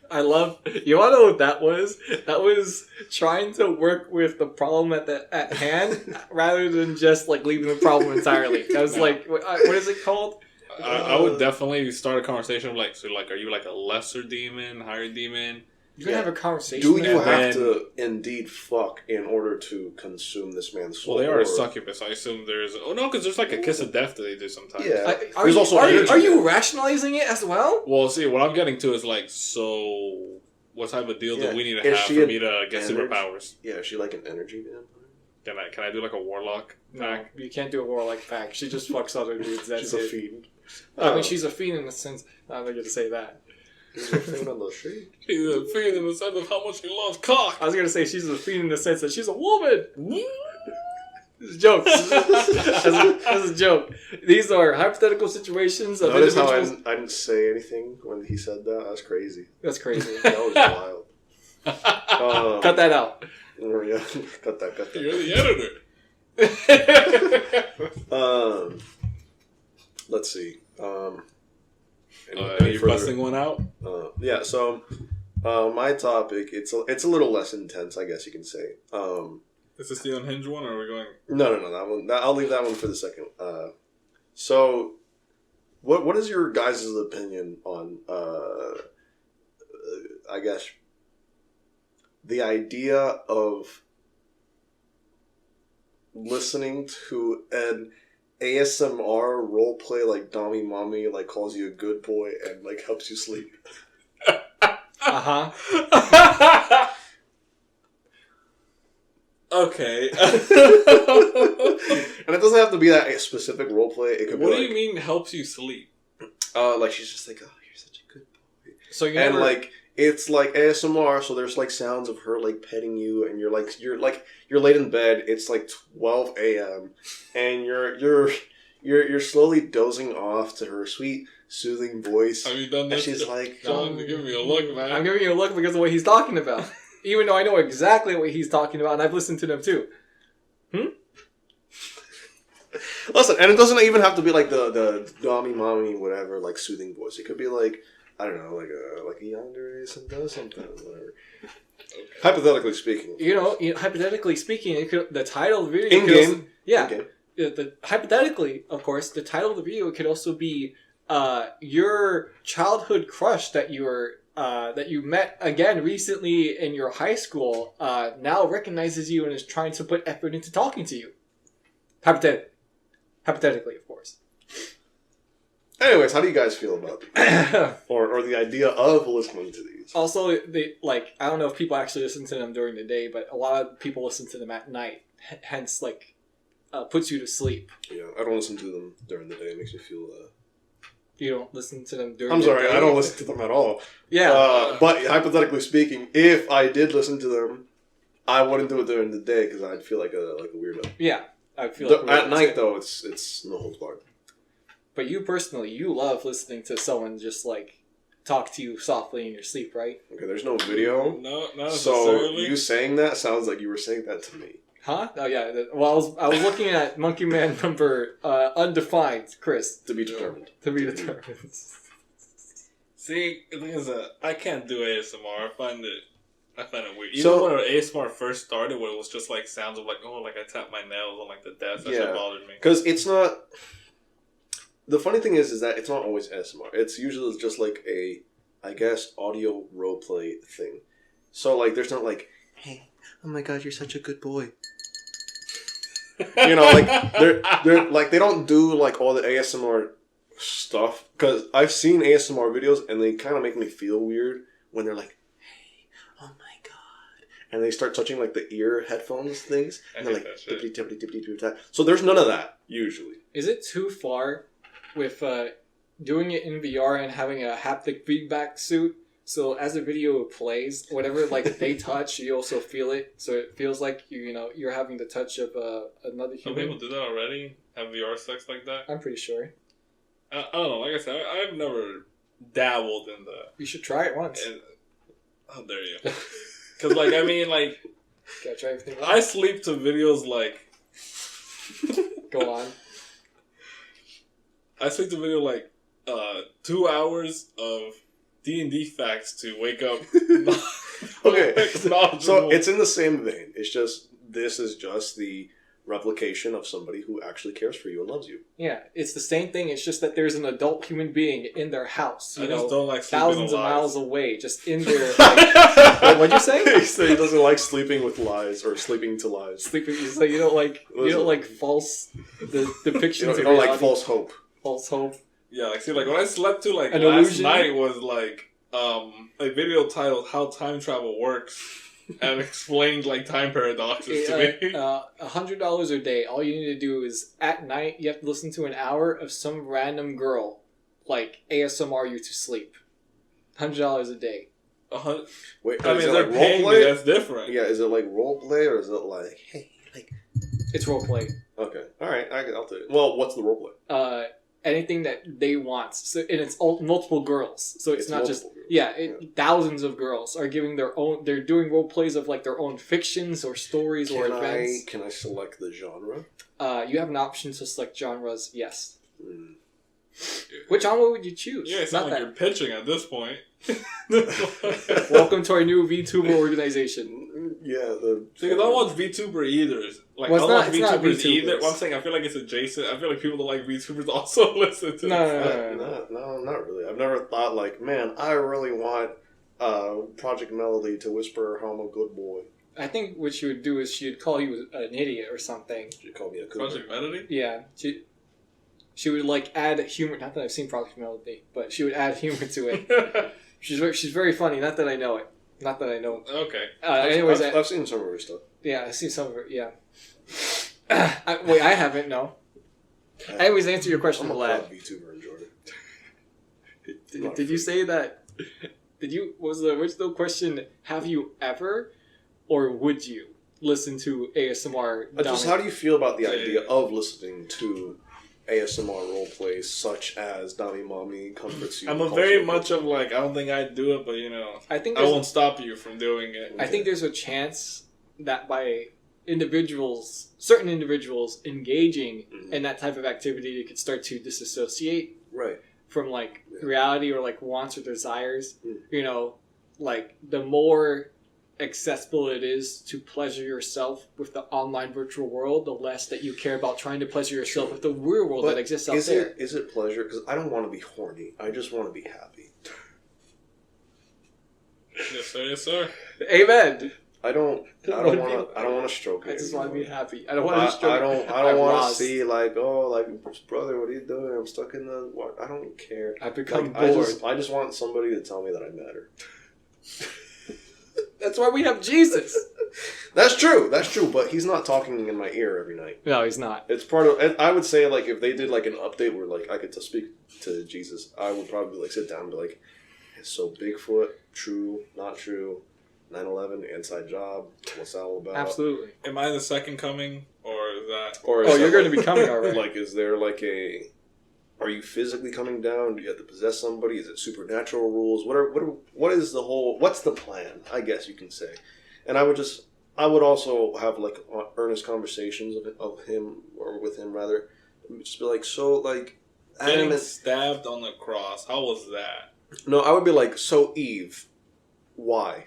I love. You want to know what that was? That was trying to work with the problem at hand rather than just like leaving the problem entirely. That was like, what is it called? I would definitely start a conversation of like, so like, are you like a lesser demon, higher demon? You're gonna have a conversation. Do you have to indeed fuck in order to consume this man's soul? Well, they are a succubus. I assume there's. Oh no, because there's like a kiss of death that they do sometimes. Yeah. Are you rationalizing it as well? Well, see, what I'm getting to is like, so what type of deal do we need to have for me to get superpowers? Yeah, is she like an energy vampire? Can I do like a warlock pack? No, you can't do a warlock pack. She just fucks other dudes. That's she's a fiend. I mean, she's a fiend in the sense. I'm not going to say that. She's a fiend on the street. She's a fiend in the sense of how much she loves cock. I was going to say she's a fiend in the sense that she's a woman. This is a joke. This is a joke. These are hypothetical situations of Notice how individuals. I didn't say anything when he said that? That's crazy. That's crazy. That was wild. Cut that out. Oh, yeah. Cut that. You're the editor. Let's see. Are you busting one out? Yeah. So, my topic it's a little less intense, I guess you can say. Is this the unhinged one, or are we going? No. That one. I'll leave that one for the second. So, what is your guys' opinion on? I guess the idea of listening to an ASMR role play like Dommy Mommy like calls you a good boy and like helps you sleep. Okay. And it doesn't have to be that specific role play. It could be. What do you mean helps you sleep? Like she's just like, oh, you're such a good boy. So like it's like ASMR, so there's like sounds of her like petting you, and you're laid in bed. It's like 12 a.m. and you're slowly dozing off to her sweet, soothing voice. Have you done this? And she's like, John, give me a look, man. I'm giving you a look because of what he's talking about. Even though I know exactly what he's talking about, and I've listened to them too. Listen, and it doesn't even have to be like the Dommy Mommy whatever like soothing voice. It could be like, I don't know, like a yandere and does something, whatever. Okay. Hypothetically speaking, hypothetically speaking, the title of the video in game, hypothetically, of course, the title of the video could also be your childhood crush that you met again recently in your high school now recognizes you and is trying to put effort into talking to you. Hypothetically, of course. Anyways, how do you guys feel about these? or the idea of listening to these? Also, I don't know if people actually listen to them during the day, but a lot of people listen to them at night. Hence, puts you to sleep. Yeah, I don't listen to them during the day. It makes me feel... You don't listen to them during the day? I'm sorry, day? I don't listen to them at all. Yeah. But hypothetically speaking, if I did listen to them, I wouldn't do it during the day because I'd feel like a weirdo. Yeah, I feel like at night, though, it's no holds barred. But you personally, you love listening to someone just talk to you softly in your sleep, right? Okay, there's no video. No, not so necessarily. You saying that sounds like you were saying that to me. Huh? Oh yeah. Well, I was looking at Monkey Man number undefined, Chris. To be determined. To be determined. See, the thing is that I can't do ASMR. I find it weird. Even when ASMR first started, where it was just like sounds of like I tap my nails on like the desk, that shit bothered me. Because it's not. The funny thing is that it's not always ASMR. It's usually just like a, I guess, audio roleplay thing. So like, there's not like, hey, oh my god, you're such a good boy. They're like they don't do like all the ASMR stuff, because I've seen ASMR videos and they kind of make me feel weird when they're like, hey, oh my god, and they start touching like the ear headphones things, and they're like tippity tippity tippity tippity. So there's none of that usually. Is it too far with doing it in VR and having a haptic feedback suit So as the video plays, whatever like they touch, you also feel it. So it feels like you're having the touch of another Some human. people do that already. Have VR sex like that. I'm pretty sure. I don't know. Like I said, I've never dabbled in the. You should try it once. How dare you? Because like I mean like Gotta try everything. I sleep to videos like. Go on. I sleep to video like 2 hours of D&D facts to wake up. Okay, so it's in the same vein. It's just this is just the replication of somebody who actually cares for you and loves you. Yeah, it's the same thing. It's just that there's an adult human being in their house. I just don't like thousands of alive. miles away, just in their. Like, what'd you say? He said he doesn't like sleeping with lies or sleeping to lies. Sleeping. So you don't like false depictions. You don't like false hope. False hope. Yeah, like see, like when I slept to like An last illusion? night was like a video titled "How Time Travel Works" and explained like time paradoxes to me. $100 a day. All you need to do is at night you have to listen to an hour of some random girl like ASMR you to sleep. $100 a day. Wait, I mean, is it they're like paying role me. play? That's different. Yeah, is it like role play or is it like hey, like? It's roleplay. Okay, all right, I'll do it. Well, what's the role play? Anything that they want. So, and it's multiple girls. So it's not just girls. thousands of girls are giving their own. They're doing role plays of like their own fictions or stories or events. Can I select the genre? You have an option to select genres. Yes. Mm. Which genre would you choose? Yeah, it's not like you're pitching at this point. Welcome to our new VTuber organization. Yeah, See, 'cause I don't watch VTuber either. Like, Well, I don't watch it's not VTubers either. VTubers. Well, I'm saying I feel like it's adjacent. I feel like people that like VTubers also listen to No. No, not really. I've never thought like, man, I really want Project Melody to whisper how I'm a good boy. I think what she would do is she'd call you an idiot or something. She called me a good Project Melody? Yeah. She would like add humor. Not that I've seen Project Melody, but she would add humor to it. She's very funny. Not that I know it. Not that I know. Okay. Anyways, I've seen some of her stuff. yeah, I've seen some of it. Yeah. Wait, I haven't. No. Anyways, answer your question, I'm a Vlad. proud VTuber in Jordan. Did you say that? Was the original question? Have you ever, or would you listen to ASMR? Just how do you feel about the idea of listening to ASMR role plays such as Dami Mommy comforts you? I'm a very much of like, I don't think I'd do it, but you know, I think I won't stop you from doing it. I think there's a chance that by certain individuals engaging in that type of activity, you could start to disassociate right from like reality or like wants or desires. You know, like the more accessible it is to pleasure yourself with the online virtual world, the less that you care about trying to pleasure yourself with the real world that exists out there. Is it pleasure? Because I don't want to be horny. I just want to be happy. Yes, sir. Yes, sir. Amen. I don't want to stroke it. I just want to be anymore. happy. I don't want to stroke. I don't want to see like, oh, like, brother, what are you doing? I'm stuck in the. What? I don't care. I become like, bored. I just want somebody to tell me that I matter. That's why we have Jesus. That's true. But he's not talking in my ear every night. No, he's not. It's part of. I would say like if they did like an update where like I could speak to Jesus, I would probably like sit down and be like, so Bigfoot, true, not true. 9/11, inside job. What's that all about? Absolutely. Am I the second coming, or is that? Or is you're that, going to be coming already. Like, is there like a? Are you physically coming down? Do you have to possess somebody? Is it supernatural rules? What is the whole? What's the plan? I guess you can say. And I would also have like earnest conversations of him or with him rather. Just be like, so like, Getting stabbed on the cross. How was that? No, I would be like, so Eve. Why?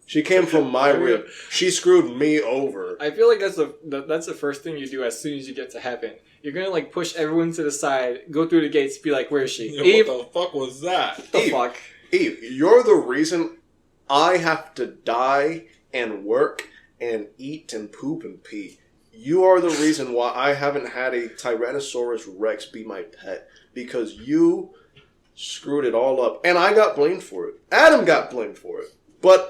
She came from my rib. She screwed me over. I feel like that's the first thing you do as soon as you get to heaven. You're gonna like push everyone to the side, go through the gates, be like, "Where is she?" Eve, what the fuck was that? what the fuck? Eve, you're the reason I have to die and work and eat and poop and pee. You are the reason why I haven't had a Tyrannosaurus Rex be my pet because you screwed it all up, and I got blamed for it. Adam got blamed for it, but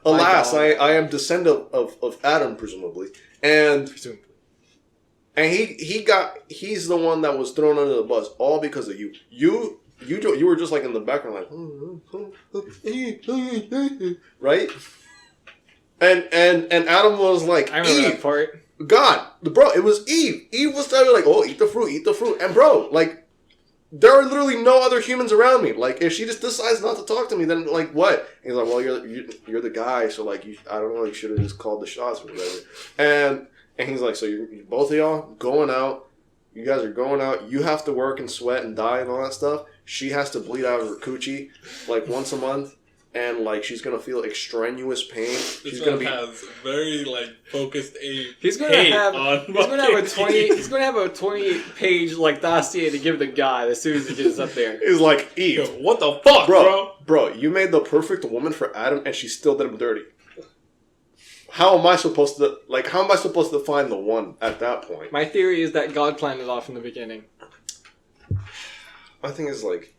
alas, I am descendant of Adam, presumably, and he's the one that was thrown under the bus, all because of you. You you were just like in the background, like, right? And Adam was like, I remember Eve, that part. God, bro, it was Eve. Eve was telling me like, oh, eat the fruit, and bro, like, there are literally no other humans around me. Like, if she just decides not to talk to me, then like what? And he's like, well, you're the guy, so like, I don't know, you should have just called the shots or whatever. And he's like, so you're both of y'all going out. You guys are going out. You have to work and sweat and die and all that stuff. She has to bleed out of her coochie like once a month, and like she's gonna feel extraneous pain. She's gonna be has very like focused aim. He's gonna have a 20-page like dossier to give the guy as soon as he gets up there. It's like, Eve, Yo, what the fuck, bro? Bro, you made the perfect woman for Adam, and she still did him dirty. How am I supposed to find the one at that point? My theory is that God planned it off from the beginning. My thing is like,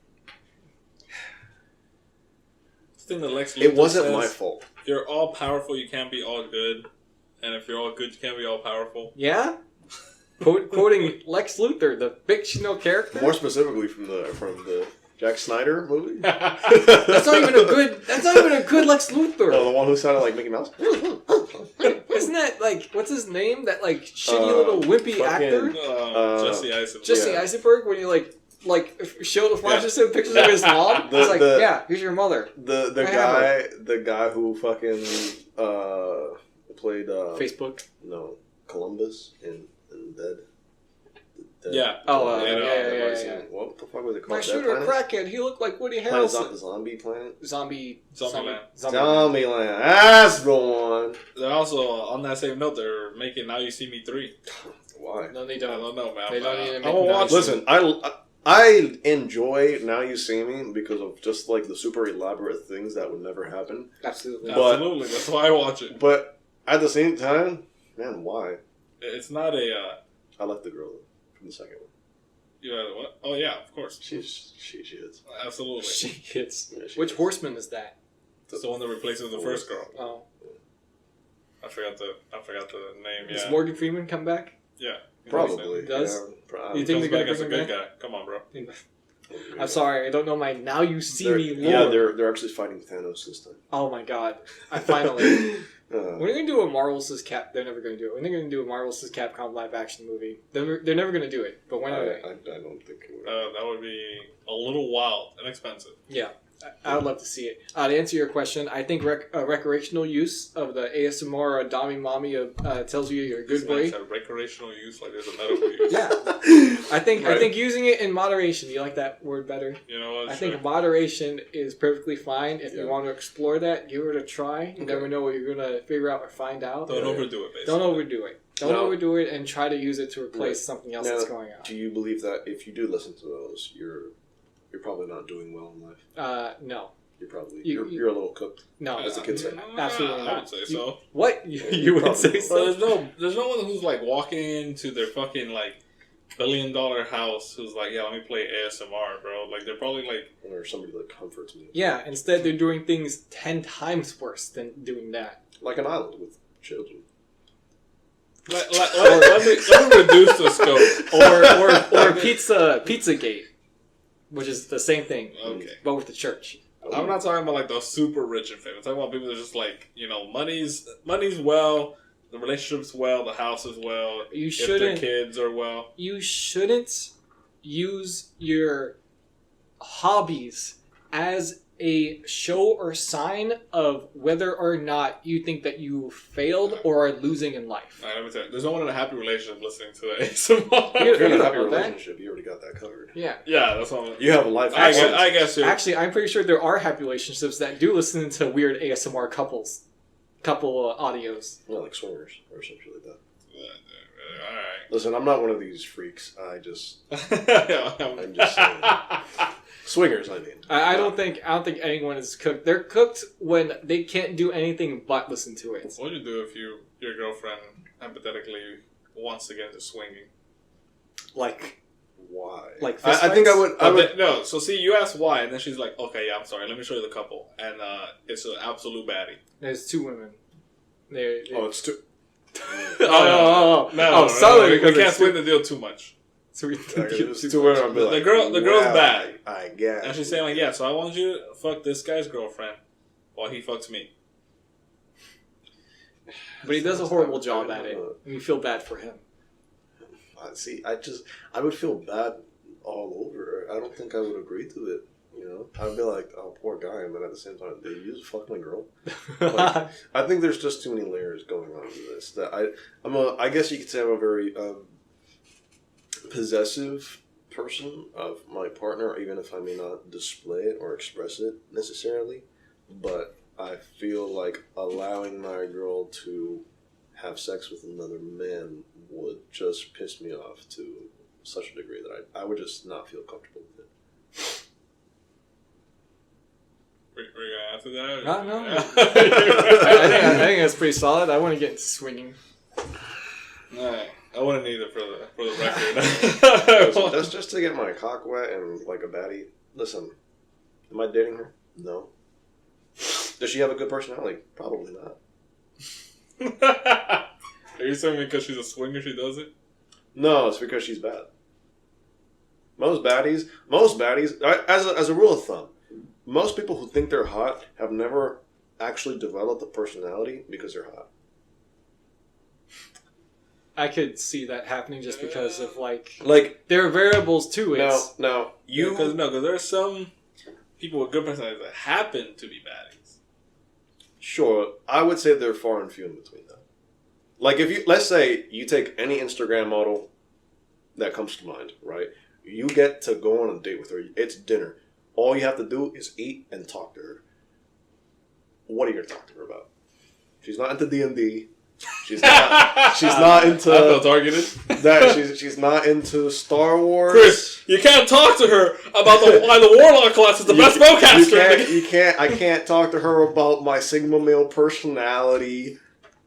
Thing that Lex it Luthor wasn't says, my fault. If you're all powerful, you can't be all good, and if you're all good, you can't be all powerful. Yeah? Quoting Lex Luthor, the fictional character? More specifically from the Jack Snyder movie. That's not even a good Lex Luthor. Oh, the one who sounded like Mickey Mouse. Isn't that like, what's his name? That like shitty little wimpy actor? Jesse Eisenberg. Jesse Eisenberg, when you like flashes him pictures of his mom. It's like, yeah, here's your mother. The guy who fucking played Facebook. No, Columbus in Dead. Yeah. Oh, yeah. What the fuck was it called? My shooter crackhead. He looked like Woody Planet Harrelson. Zombie Planet. Zombieland. Zombieland. That's the one. They're also on that same note. They're making Now You See Me 3. Why? No, they I don't. don't know, man. They don't even I won't watch. Listen, I enjoy Now You See Me because of just like the super elaborate things that would never happen. Absolutely. Absolutely. That's why I watch it. But at the same time, man, why? It's not a. I like the girl from the second one. You know what? Oh yeah, of course. She hits. Absolutely. She hits. Yeah, Which hits. horseman is that? It's the one that replaces the first girl. Oh. I forgot the name. Does Yeah. Morgan Freeman come back? Yeah. Probably. Does? Yeah, You He think comes they're back gonna as a bring him good guy. Come on, bro. I'm sorry, I don't know my Now You See Me lore. Yeah, they're actually fighting Thanos this time. Oh my god. I finally... When Uh, are they going to do a Marvel's Cap... They're never going to do it. When are they going to do a Marvel's Capcom live action movie? They're never going to do it. But when are they? I don't think it would. That would be a little wild and expensive. Yeah. I would love to see it. To answer your question, I think recreational use of the ASMR Dami Mommy tells you you're a good boy. It's a recreational use, like there's a medical use. Yeah. I think using it in moderation. You like that word better? You know what? I think moderation is perfectly fine. If you want to explore that, give it a try. You never know what you're going to figure out or find out. Don't overdo it, basically. Don't overdo it. Don't overdo it and try to use it to replace something else that's going on. Do you believe that if you do listen to those, you're probably not doing well in life? No. You're probably you're a little cooked. No, as the kids say. Absolutely I not. would say so. What you would say so? There's no one who's like walking into their fucking like $1 billion house who's like, yeah, let me play ASMR, bro. Like they're probably like, or somebody that comforts me. Yeah. Instead, they're doing things 10 times worse than doing that. Like an island with children. let me reduce the scope. Or Pizzagate, which is the same thing, Okay. but with the church. I'm not talking about like the super rich and famous. I'm talking about people that are just like, you know, money's well, the relationship's well, the house is well. If their kids are well. You shouldn't use your hobbies as a show or sign of whether or not you think that you failed or are losing in life. All right, let me tell you. There's no one in a happy relationship listening to ASMR. If you're in You a happy know that? relationship, you already got that covered. Yeah. Yeah, that's what I'm... You have a life. I guess so. Actually, I'm pretty sure there are happy relationships that do listen to weird ASMR couple audios. Yeah, like swingers or something like that. Alright. Listen, I'm not one of these freaks. I'm just I'm saying. Swingers, I mean. I don't think anyone is cooked. They're cooked when they can't do anything but listen to it. What would you do if your girlfriend hypothetically wants to get into swinging? Like Why? Like I think I would. No, so see, you ask why, and then she's like, "Okay, yeah, I'm sorry. Let me show you the couple." And it's an absolute baddie. There's two women. Oh, it's two. No, we solid can't because split it's the deal too much. So we Like, to where I'll be like, the girl's bad. I guess. And she's saying like, yeah, so I want you to fuck this guy's girlfriend while he fucks me. But he does a horrible job at it, and you feel bad for him. See, I would feel bad all over. I don't think I would agree to it. You know, I'd be like, oh, poor guy, and then at the same time, did you just fuck my girl? Like, I think there's just too many layers going on to this. That I guess you could say I'm a very possessive person of my partner, even if I may not display it or express it necessarily. But I feel like allowing my girl to have sex with another man would just piss me off to such a degree that I would just not feel comfortable with it. Were you gonna answer that? No. I think that's pretty solid. I want to get into swinging. Alright. I wouldn't either for the record. That's just to get my cock wet and like a baddie. Listen, am I dating her? No. Does she have a good personality? Probably not. Are you saying because she's a swinger she does it? No, it's because she's bad. Most baddies, as a rule of thumb, most people who think they're hot have never actually developed a personality because they're hot. I could see that happening just because of like there are variables to it. Now because there are some people with good personalities that happen to be baddies. Sure, I would say they're far and few in between though. Like let's say you take any Instagram model that comes to mind, right? You get to go on a date with her. It's dinner. All you have to do is eat and talk to her. What are you going to talk to her about? She's not into D&D. She's not into... I felt targeted. She's not into Star Wars. Chris, you can't talk to her about why the Warlock class is the best spellcaster. I can't talk to her about my Sigma male personality,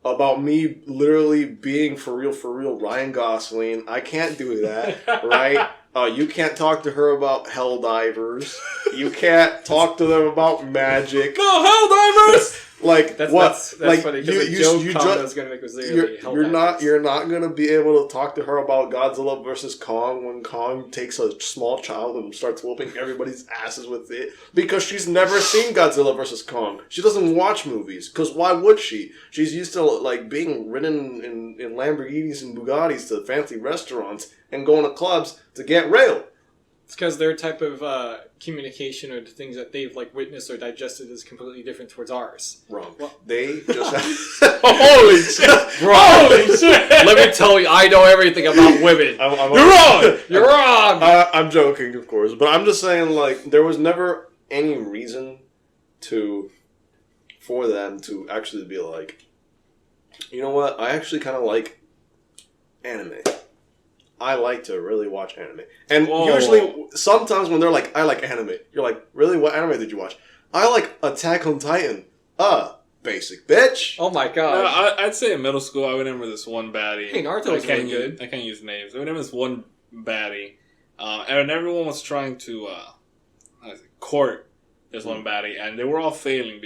about me literally being for real Ryan Gosling. I can't do that, right? You can't talk to her about Helldivers. You can't talk to them about magic. No, Helldivers! Like that's like funny because the joke comment was gonna make was literally you're not gonna be able to talk to her about Godzilla versus Kong when Kong takes a small child and starts whooping everybody's asses with it because she's never seen Godzilla versus Kong. She doesn't watch movies because why would she? She's used to like being ridden in Lamborghinis and Bugattis to fancy restaurants and going to clubs to get railed. It's because their type of communication or the things that they've like witnessed or digested is completely different towards ours. Wrong. Well, they just holy shit! Holy shit! Let me tell you, I know everything about women. You're wrong. You're wrong. I'm joking, of course, but I'm just saying, like, there was never any reason for them to actually be like, you know what? I actually kind of like anime. I like to really watch anime. And usually, sometimes when they're like, I like anime, you're like, really? What anime did you watch? I like Attack on Titan. Basic bitch. Oh my god. I'd say in middle school, I remember this one baddie. Hey, Naruto was really good. I can't use names. I remember this one baddie. And everyone was trying to court this one baddie. And they were all failing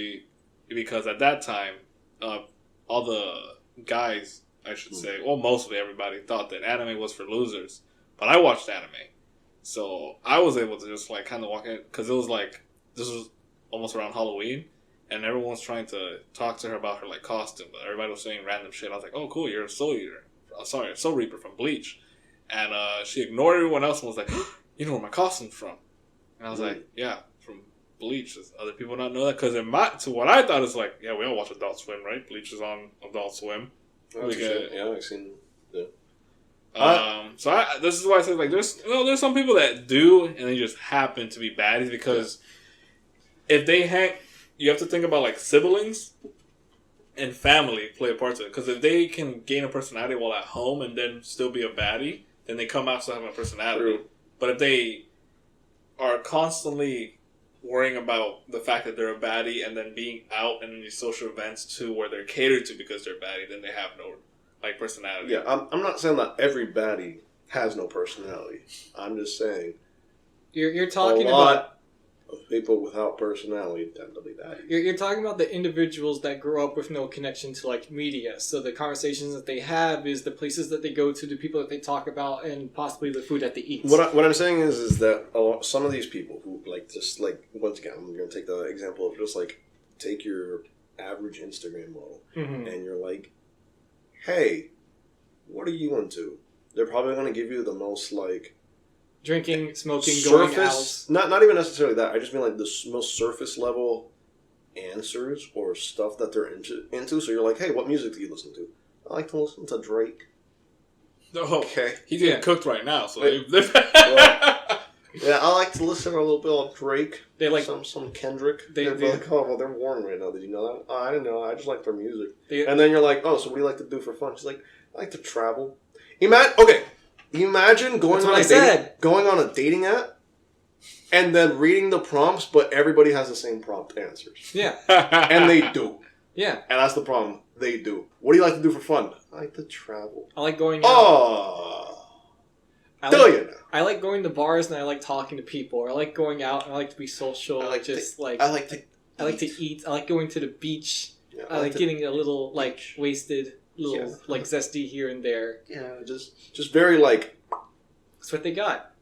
because at that time, all the guys... I should say, well, mostly everybody thought that anime was for losers, but I watched anime, so I was able to just like kind of walk in because it was like this was almost around Halloween, and everyone was trying to talk to her about her like costume, but everybody was saying random shit. I was like, "Oh, cool, you're a Soul Eater, a Soul Reaper from Bleach," and she ignored everyone else and was like, "You know where my costume's from?" And I was like, "Yeah, from Bleach." Does other people not know that? Because to what I thought is like, yeah, we all watch Adult Swim, right? Bleach is on Adult Swim. Yeah, I've seen. Yeah. This is why I say like there's some people that do and they just happen to be baddies because if they you have to think about like siblings and family play a part to it because if they can gain a personality while at home and then still be a baddie, then they come out still having a personality. True. But if they are constantly worrying about the fact that they're a baddie and then being out in these social events too where they're catered to because they're baddie, then they have no like personality. Yeah, I'm not saying that every baddie has no personality. I'm just saying you're talking about a people without personality tend to be baddies. You're talking about the individuals that grow up with no connection to like media. So the conversations that they have is the places that they go to, the people that they talk about, and possibly the food that they eat. What I'm saying is that some of these people who like just like once again, I'm going to take the example of just like take your average Instagram model, and you're like, hey, what are you into? They're probably going to give you the most like drinking, smoking, surface, going out. not even necessarily that. I just mean like the most surface level answers or stuff that they're into. So you're like, hey, what music do you listen to? I like to listen to Drake. Oh, okay. He's getting cooked right now, so yeah, I like to listen to a little bit of Drake. They like some Kendrick. They're like, oh, well, they're warm right now. Did you know that? Oh, I didn't know. I just like their music. And then you're like, oh, so what do you like to do for fun? She's like, I like to travel. Imagine going on a dating app and then reading the prompts, but everybody has the same prompt answers. Yeah. And they do. Yeah. And that's the problem. They do. What do you like to do for fun? I like to travel. I like going out. Oh. I like going to bars and I like talking to people. Or I like going out and I like to be social. I like to eat. I like going to the beach. Yeah, I like getting a little like wasted. Little like zesty here and there. Yeah, just very like. That's what they got.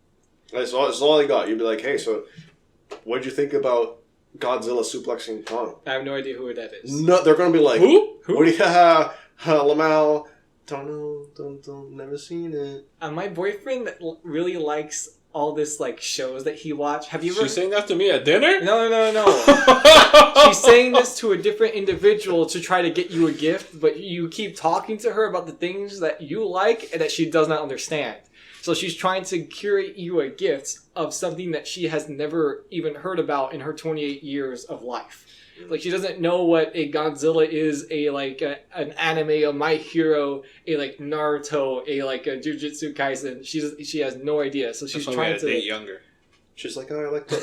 That's all they got. You'd be like, hey, so what'd you think about Godzilla suplexing Kong? I have no idea who that is. No, they're gonna be like, who? What do you Lamau? Don't know, never seen it. My boyfriend really likes all this like shows that he watched. Have you ever? She's saying that to me at dinner? No. She's saying this to a different individual to try to get you a gift, but you keep talking to her about the things that you like and that she does not understand. So she's trying to curate you a gift of something that she has never even heard about in her 28 years of life. Like, she doesn't know what a Godzilla is, an anime, a My Hero, a like Naruto, a like a Jujutsu Kaisen. She has no idea. So she's trying to date younger. She's like, oh, I like to.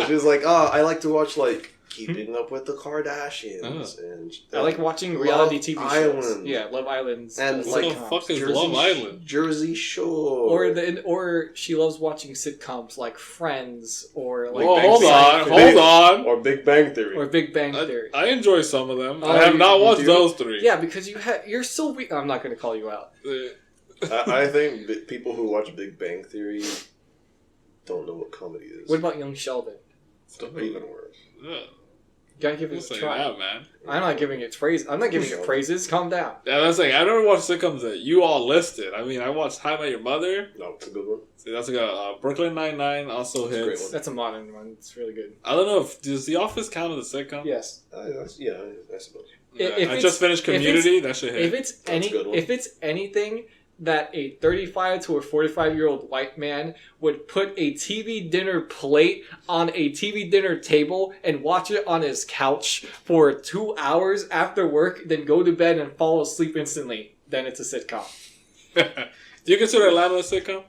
She's like, oh, I like to watch like Keeping Up with the Kardashians, and I like watching reality TV shows. Yeah, Love Islands. And what the fuck is Love Island? Jersey Shore. Or she loves watching sitcoms like Friends or like. Hold on. Or Big Bang Theory. I enjoy some of them. I have not watched those three. Yeah, because you're so weak. I'm not going to call you out. I think people who watch Big Bang Theory don't know what comedy is. What about Young Sheldon? Even worse. Yeah. You gotta give it a try. That, man. I'm not giving it praise. I'm not giving it praises. Calm down. Yeah, that's like I don't watch sitcoms that you all listed. I mean, I watched How I Met Your Mother. No, it's a good one. See, that's a Brooklyn Nine-Nine also hits. That's a modern one. It's really good. I don't know does The Office count as a sitcom? Yes. Yeah, I suppose. I just finished Community. That should hit. If it's anything that a 35 to a 45-year-old white man would put a TV dinner plate on a TV dinner table and watch it on his couch for 2 hours after work, then go to bed and fall asleep instantly, then it's a sitcom. Do you consider Atlanta a sitcom?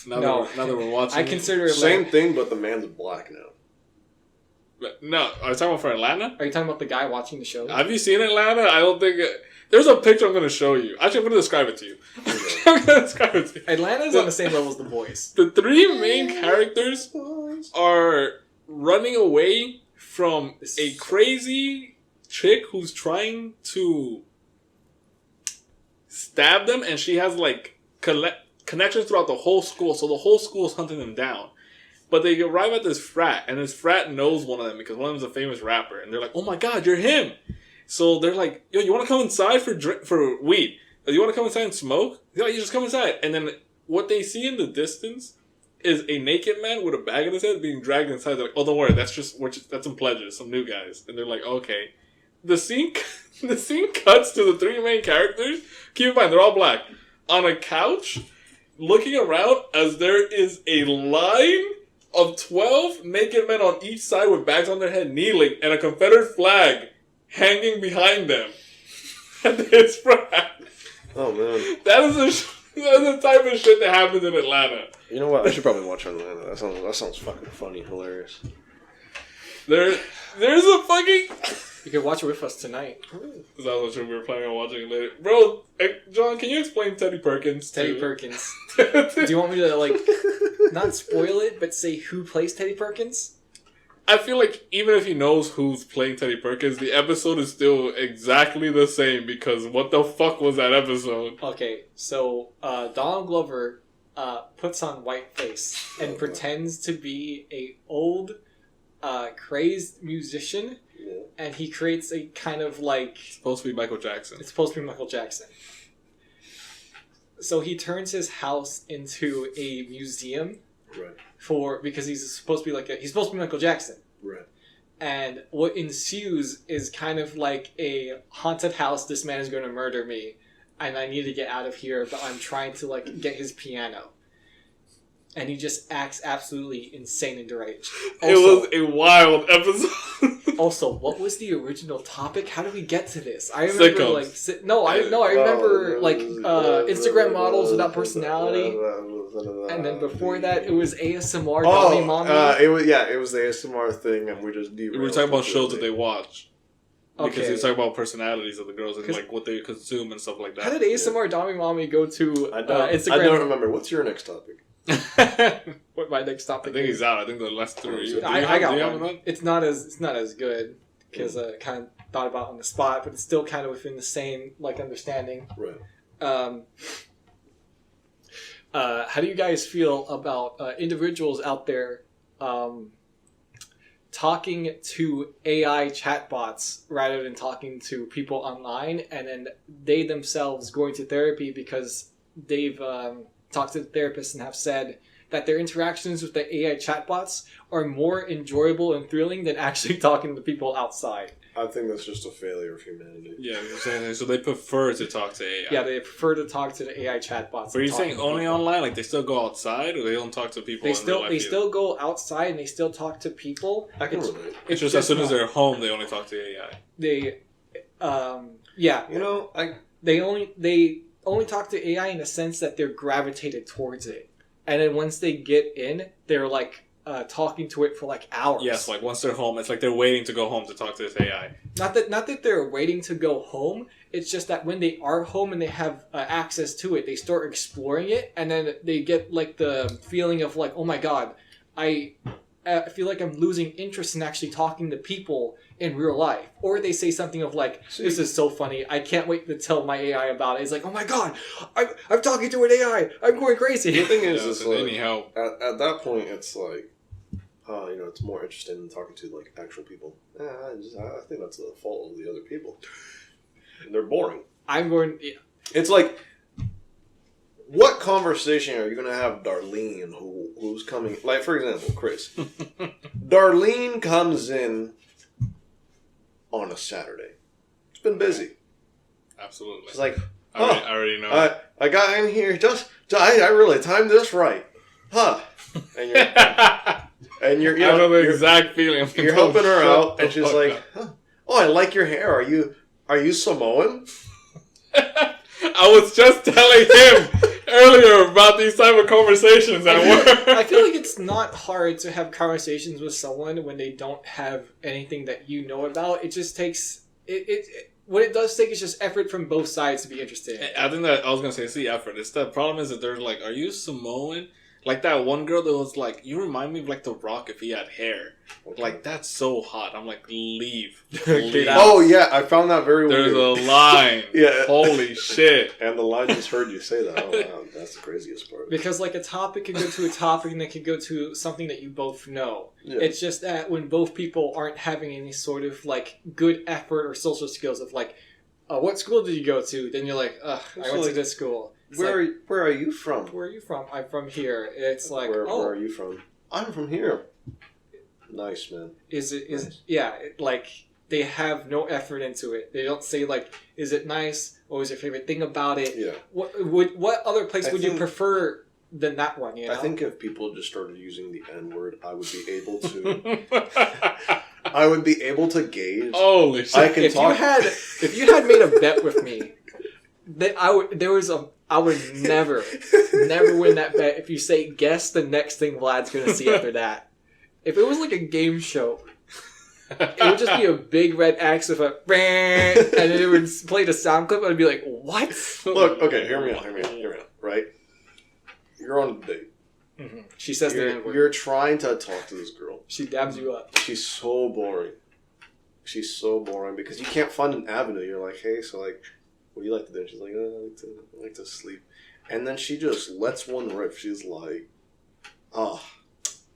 Now that we're watching I consider Atlanta... Same thing, but the man's black now. No, are you talking about for Atlanta? Are you talking about the guy watching the show? Have you seen Atlanta? I don't think... There's a picture I'm going to show you. Actually, I'm going to describe it to you. Atlanta's on the same level as The Boys. The three main characters are running away from a crazy chick who's trying to stab them, and she has, like, connections throughout the whole school, so the whole school is hunting them down. But they arrive at this frat, and this frat knows one of them because one of them is a famous rapper, and they're like, oh my god, you're him! So they're like, yo, you want to come inside for weed? You want to come inside and smoke? Yeah, you just come inside. And then what they see in the distance is a naked man with a bag on his head being dragged inside. They're like, oh, don't worry, that's some pledges, some new guys. And they're like, okay. The scene cuts to the three main characters. Keep in mind, they're all black. On a couch, looking around as there is a line of 12 naked men on each side with bags on their head kneeling and a Confederate flag hanging behind them. And it's frat. Oh, man. That is the type of shit that happens in Atlanta. You know what? I should probably watch Atlanta. That sounds fucking funny, hilarious. There's a fucking... You can watch it with us tonight. Is that what we were planning on watching it later? Bro, John, can you explain Teddy Perkins? Perkins. Do you want me to, like... not spoil it, but say who plays Teddy Perkins? I feel like even if he knows who's playing Teddy Perkins, the episode is still exactly the same because what the fuck was that episode? Okay, so Donald Glover puts on white face and pretends to be a old, crazed musician, and he creates a kind of like... It's supposed to be Michael Jackson. It's supposed to be Michael Jackson. So he turns his house into a museum. Right. Because he's supposed to be Michael Jackson. Right. And what ensues is kind of like a haunted house. This man is going to murder me, and I need to get out of here. But I'm trying to like get his piano, and he just acts absolutely insane and deranged. It was a wild episode. Also, what was the original topic? How did we get to this? I remember Sitcoms. I remember Instagram models without personality. And then before that, it was ASMR. Mommy, Mommy. It was the ASMR thing, and we just We were talking about shows that they watch. Okay. Because he was talking about personalities of the girls and like what they consume and stuff like that. How did ASMR Mommy Mommy go to Instagram? I don't remember. What's your next topic? What my next topic? I think he's out. I think the last three. I got one. It's not as good because I kind of thought about it on the spot, but it's still kind of within the same like understanding. Right. How do you guys feel about individuals out there talking to AI chatbots rather than talking to people online, and then they themselves going to therapy because they've talked to the therapist and have said that their interactions with the AI chatbots are more enjoyable and thrilling than actually talking to people outside? I think that's just a failure of humanity. Yeah, you're saying so they prefer to talk to AI. Yeah, they prefer to talk to the AI chatbots. But are you saying only online? Like they still go outside, or they don't talk to people? They still go outside and they still talk to people. I can relate. It's just as soon as they're home, they only talk to AI. Yeah. You know, they only talk to AI in the sense that they're gravitated towards it, and then once they get in, they're like talking to it for like hours. Yes, like once they're home, it's like they're waiting to go home to talk to this AI. Not that they're waiting to go home. It's just that when they are home and they have access to it, they start exploring it, and then they get like the feeling of like, oh my god, I feel like I'm losing interest in actually talking to people in real life. Or they say something of like, this is so funny, I can't wait to tell my AI about it. It's like, oh my god, I'm talking to an AI, I'm going crazy. The thing is, like, any help. At that point, it's like, it's more interesting than talking to like actual people. I think that's the fault of the other people. They're boring. Yeah. It's like, what conversation are you going to have Darlene, who's coming... Like, for example, Chris. Darlene comes in on a Saturday. It's been busy. Absolutely. She's like, I already know. I got in here I really timed this right. Huh. And you're I know the exact feeling. You're helping her out, and she's like, huh. Oh, I like your hair. Are you Samoan? I was just telling him earlier about these type of conversations at work. I feel like it's not hard to have conversations with someone when they don't have anything that you know about. It just takes what it does take is just effort from both sides to be interested. I think that I was gonna say it's the effort. It's the problem is that they're like, are you Samoan? Like that one girl that was like, you remind me of like The Rock if he had hair. Like, that's so hot. I'm like, leave. Leave. Oh, yeah, I found that very There's weird. a line. Yeah. Holy shit. And the line just heard you say that. Oh, wow, that's the craziest part. Because, like, a topic can go to a topic and it can go to something that you both know. Yeah. It's just that when both people aren't having any sort of, like, good effort or social skills of, like, what school did you go to? Then you're like, I went to this school. Where are you from? Where are you from? I'm from here. It's like, where are you from? I'm from here. Nice, man. Like, they have no effort into it. They don't say, like, is it nice? What was your favorite thing about it? Yeah. What other place would you prefer than that one, you know? I think if people just started using the N-word, I would be able to Holy shit. If you had made a bet with me, that I would never win that bet if you say guess the next thing Vlad's gonna see after that. If it was like a game show, it would just be a big red X with a and then it would play the sound clip and I'd be like, what? Look, okay, hear me out, right? You're on a date. Mm-hmm. She says the N-word. You're trying to talk to this girl. She dabs you up. She's so boring. She's so boring because you can't find an avenue. You're like, hey, so like, what do you like to do? And she's like, I like to sleep. And then she just lets one rip. She's like, oh,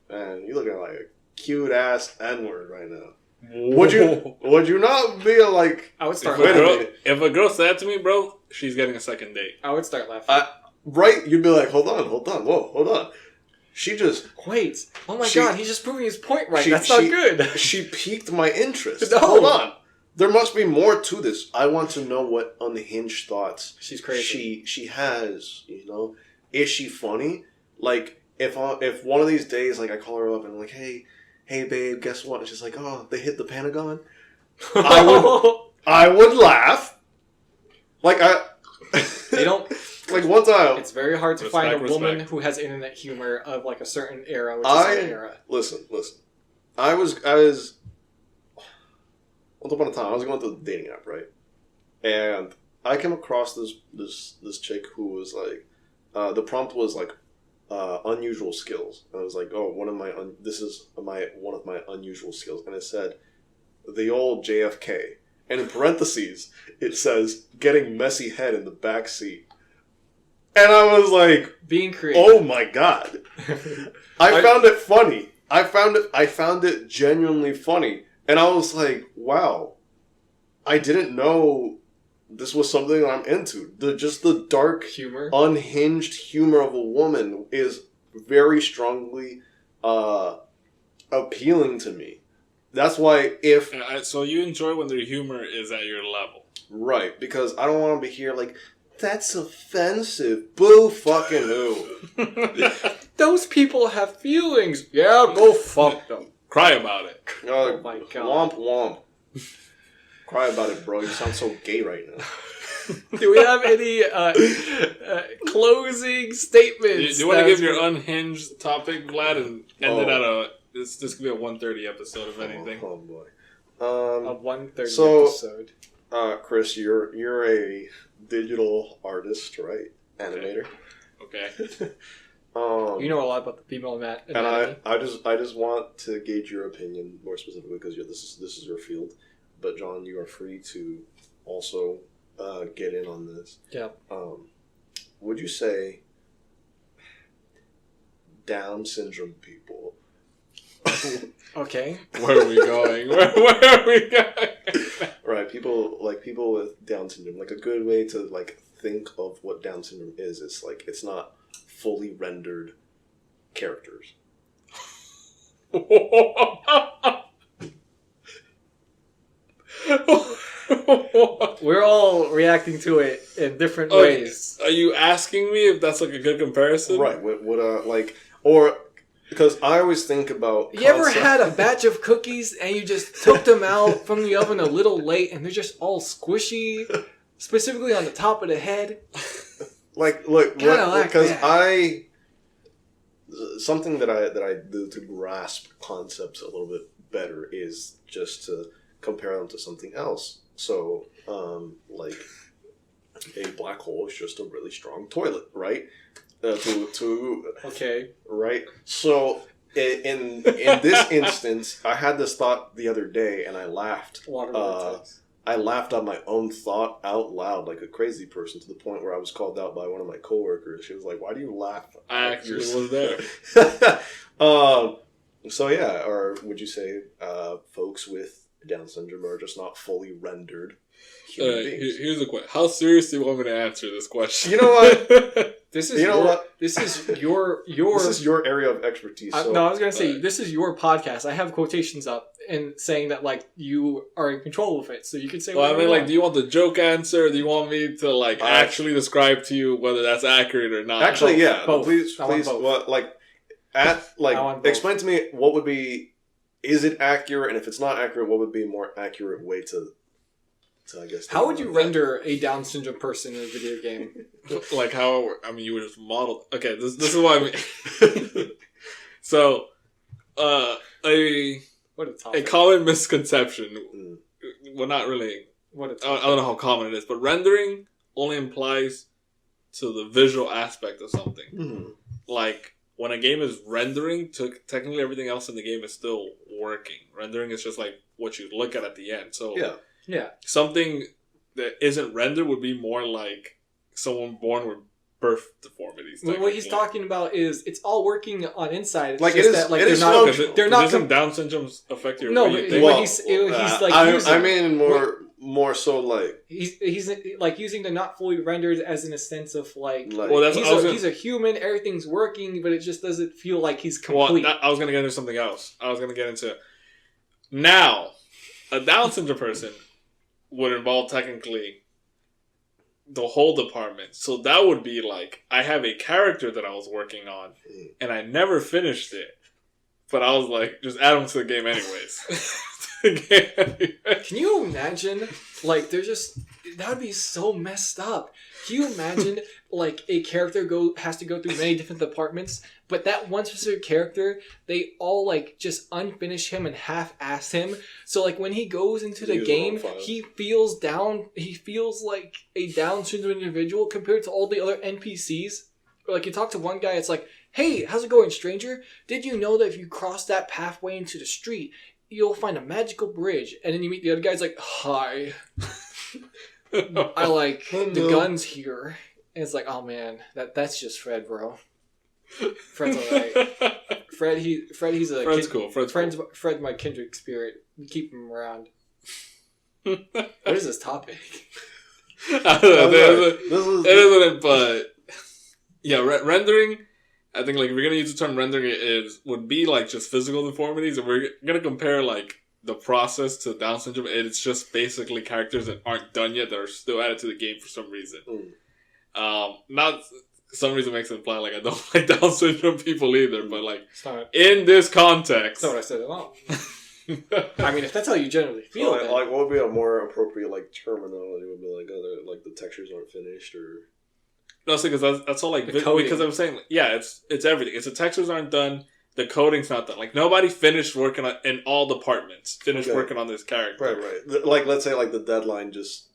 man, you looking like a cute ass N-word right now. Would you not be like? I would start. If a girl said that to me, bro, she's getting a second date. I would start laughing. Right? You'd be like, hold on, whoa, hold on. She just wait. Oh my god, he's just proving his point right. That's not good. She piqued my interest. No. Hold on. There must be more to this. I want to know what unhinged thoughts she's crazy. She has. You know, is she funny? Like if one of these days, like I call her up and I'm like, hey babe, guess what? And she's like, oh, they hit the Pentagon. I would laugh. Like they don't. Like one time, it's very hard to find a woman who has internet humor of like a certain era, which is an era. Listen. I was once upon a time I was going through the dating app, right? And I came across this chick who was like, the prompt was like, unusual skills, and I was like, oh, one of my unusual skills, and it said, the old JFK, and in parentheses it says, getting messy head in the back seat. And I was like, being creative. Oh my god. I found it funny. I found it genuinely funny. And I was like, wow. I didn't know this was something I'm into. Just the dark humor, unhinged humor of a woman is very strongly appealing to me. That's why so you enjoy when their humor is at your level. Right, because I don't want to be here like, that's offensive. Boo fucking who. Those people have feelings. Yeah, go fuck them. Cry about it. Oh my god. Womp. Cry about it, bro. You sound so gay right now. Do we have any closing statements? Do you want to give your unhinged topic, Vlad, and end it at this could be a 1:30 episode, if anything. Oh boy. A 1:30 episode. Chris, you're a digital artist, right? Animator. Okay. You know a lot about the female anatomy. And I just want to gauge your opinion more specifically because this is your field. But John, you are free to also get in on this. Yeah. Would you say Down syndrome people? Okay. Where are we going? Where are we going? Right, people with Down syndrome. Like a good way to like think of what Down syndrome is. It's like it's not fully rendered characters. We're all reacting to it in different ways. Are you asking me if that's like a good comparison? Right. Or because I always think about. You ever had a batch of cookies and you just took them out from the oven a little late and they're just all squishy, specifically on the top of the head? Like, look, because that. something that I do to grasp concepts a little bit better is just to compare them to something else. So, like a black hole is just a really strong toilet, right? Okay, right. So in this instance, I had this thought the other day, and I laughed. I laughed at my own thought out loud like a crazy person to the point where I was called out by one of my coworkers. She was like, "Why do you laugh?" I actually was there. So yeah, or would you say folks with Down syndrome are just not fully rendered human beings? Here's a question: how seriously do you want me to answer this question? You know what? This is your This is your area of expertise. So. No, I was gonna say this is your podcast. I have quotations up and saying that like you are in control of it, so you can say. Well, I mean, like, do you want the joke answer? Or do you want me to like actually describe to you whether that's accurate or not? Actually, yeah. Both. Please. Explain to me what would be. Is it accurate? And if it's not accurate, what would be a more accurate way to I guess. How would you render a Down syndrome person in a video game? Like how? I mean, you would just model. Okay, this is what I mean. So, a common misconception. Well, not really. I don't know how common it is, but rendering only implies to the visual aspect of something. Mm-hmm. Like when a game is rendering, technically everything else in the game is still working. Rendering is just like what you look at the end. So Yeah. something that isn't rendered would be more like someone born with birth deformities. What he's talking about is it's all working on inside. It's like just it is, that, like it they're is not. functional. They're not. Doesn't Down syndrome affect your? No, what but you think? when he's like I mean more so like he's like using the not fully rendered as in a sense of like well, that's he's a human, everything's working, but it just doesn't feel like he's complete. Well, I was gonna get into something else. I was gonna get into now a Down syndrome person would involve technically the whole department. So that would be like I have a character that I was working on and I never finished it. But I was like, just add them to the game anyways. Can you imagine? Like, that would be so messed up. Can you imagine, like, a character has to go through many different departments, but that one specific character, they all, like, just unfinish him and half-ass him. So, like, when he goes into the game, he feels like a Down syndrome individual compared to all the other NPCs. Or, like, you talk to one guy, it's like, hey, how's it going, stranger? Did you know that if you cross that pathway into the street, you'll find a magical bridge? And then you meet the other guy, it's like, hi. I like the guns here. And it's like, oh man, that's just Fred, bro. Fred's alright. Fred's cool. Fred's my kindred spirit. We keep him around. What is this topic? I don't know. It isn't, but yeah, rendering. I think like if we're gonna use the term rendering, would be like just physical deformities, and we're gonna compare like the process to Down syndrome. It's just basically characters that aren't done yet that are still added to the game for some reason. Not some reason makes it imply like I don't like Down syndrome people either, but like in this context, that's not what I said at all. I mean, if that's how you generally feel, like what would be a more appropriate like terminology? Would be like like the textures aren't finished or. No, because that's all like because I'm saying yeah, it's everything. It's the textures aren't done, the coding's not done. Like nobody finished working on in all departments. Working on this character. Right. Like let's say like the deadline just.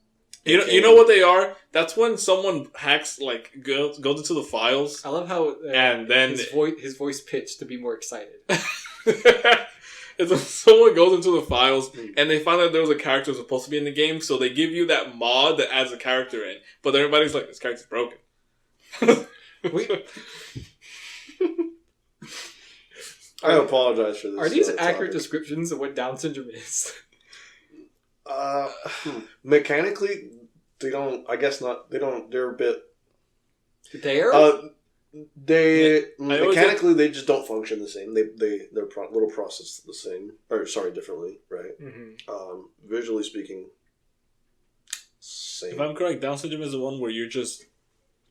You know what they are? That's when someone hacks like goes into the files. I love how and then his voice pitched to be more excited. It's when someone goes into the files and they find out there was a character supposed to be in the game, so they give you that mod that adds a character in. But everybody's like, this character's broken. I apologize for this. Are these accurate descriptions of what Down syndrome is? Mechanically, they don't. I guess not. They don't. They're a bit. Mechanically they just don't function the same. Their little process the same, or sorry, differently, right? Mm-hmm. Visually speaking, same. If I'm correct, Down syndrome is the one where you're just.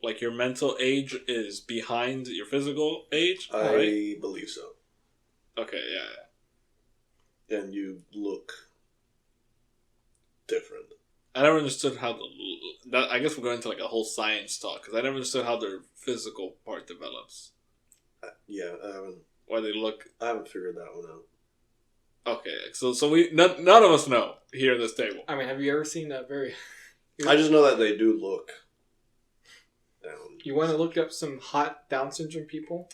Like, your mental age is behind your physical age? I believe so. Okay, yeah. And you look different. I never understood how I guess we're going into, like, a whole science talk, because I never understood how their physical part develops. Yeah, I haven't... Or they look... I haven't figured that one out. Okay, so we... None of us know here at this table. I mean, have you ever seen that very... I just know that they do look... down. You want to look up some hot Down syndrome people?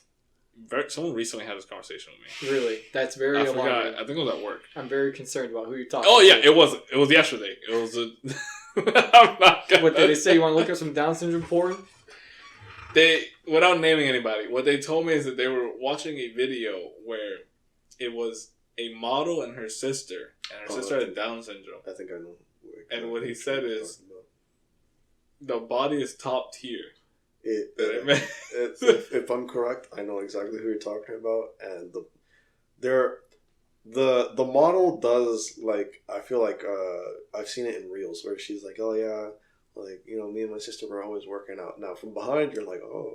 Someone recently had this conversation with me. Really? That's very alarming. I think it was at work. I'm very concerned about who you're talking to. Oh, yeah, it was yesterday. It was I'm not gonna... What, did they say you want to look up some Down syndrome porn? Without naming anybody, what they told me is that they were watching a video where it was a model and her sister, and her sister had Down syndrome. I think I know. And what he said is, the body is top tier. If I'm correct, I know exactly who you're talking about, and the model does, like, I feel like I've seen it in reels where she's like, oh yeah, like, you know, me and my sister were always working out. Now from behind, you're like, oh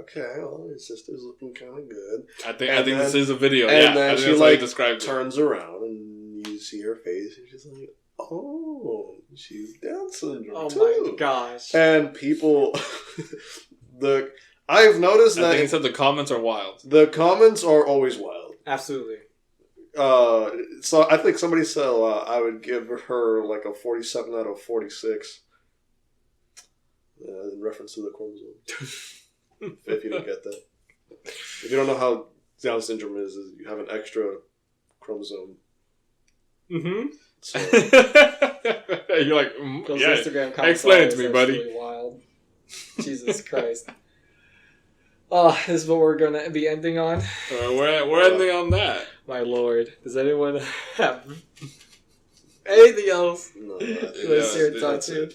okay, well, your sister's looking kind of good. I think this is a video, and then she like turns around and you see her face, and she's like, oh, she's Down syndrome too. My gosh! And people. I've noticed that... I think he said the comments are wild. The comments are always wild. Absolutely. So I think somebody said I would give her like a 47 out of 46. In reference to the chromosome. If you don't get that. If you don't know how Down syndrome is you have an extra chromosome. Mm-hmm. So, You're like, Those yeah, Instagram comments explain it to are me, buddy. absolutely wild. Jesus Christ. Oh, this is what we're going to be ending on. We're ending on that. My lord. Does anyone have anything else? no, Let's hear talk that's to. it.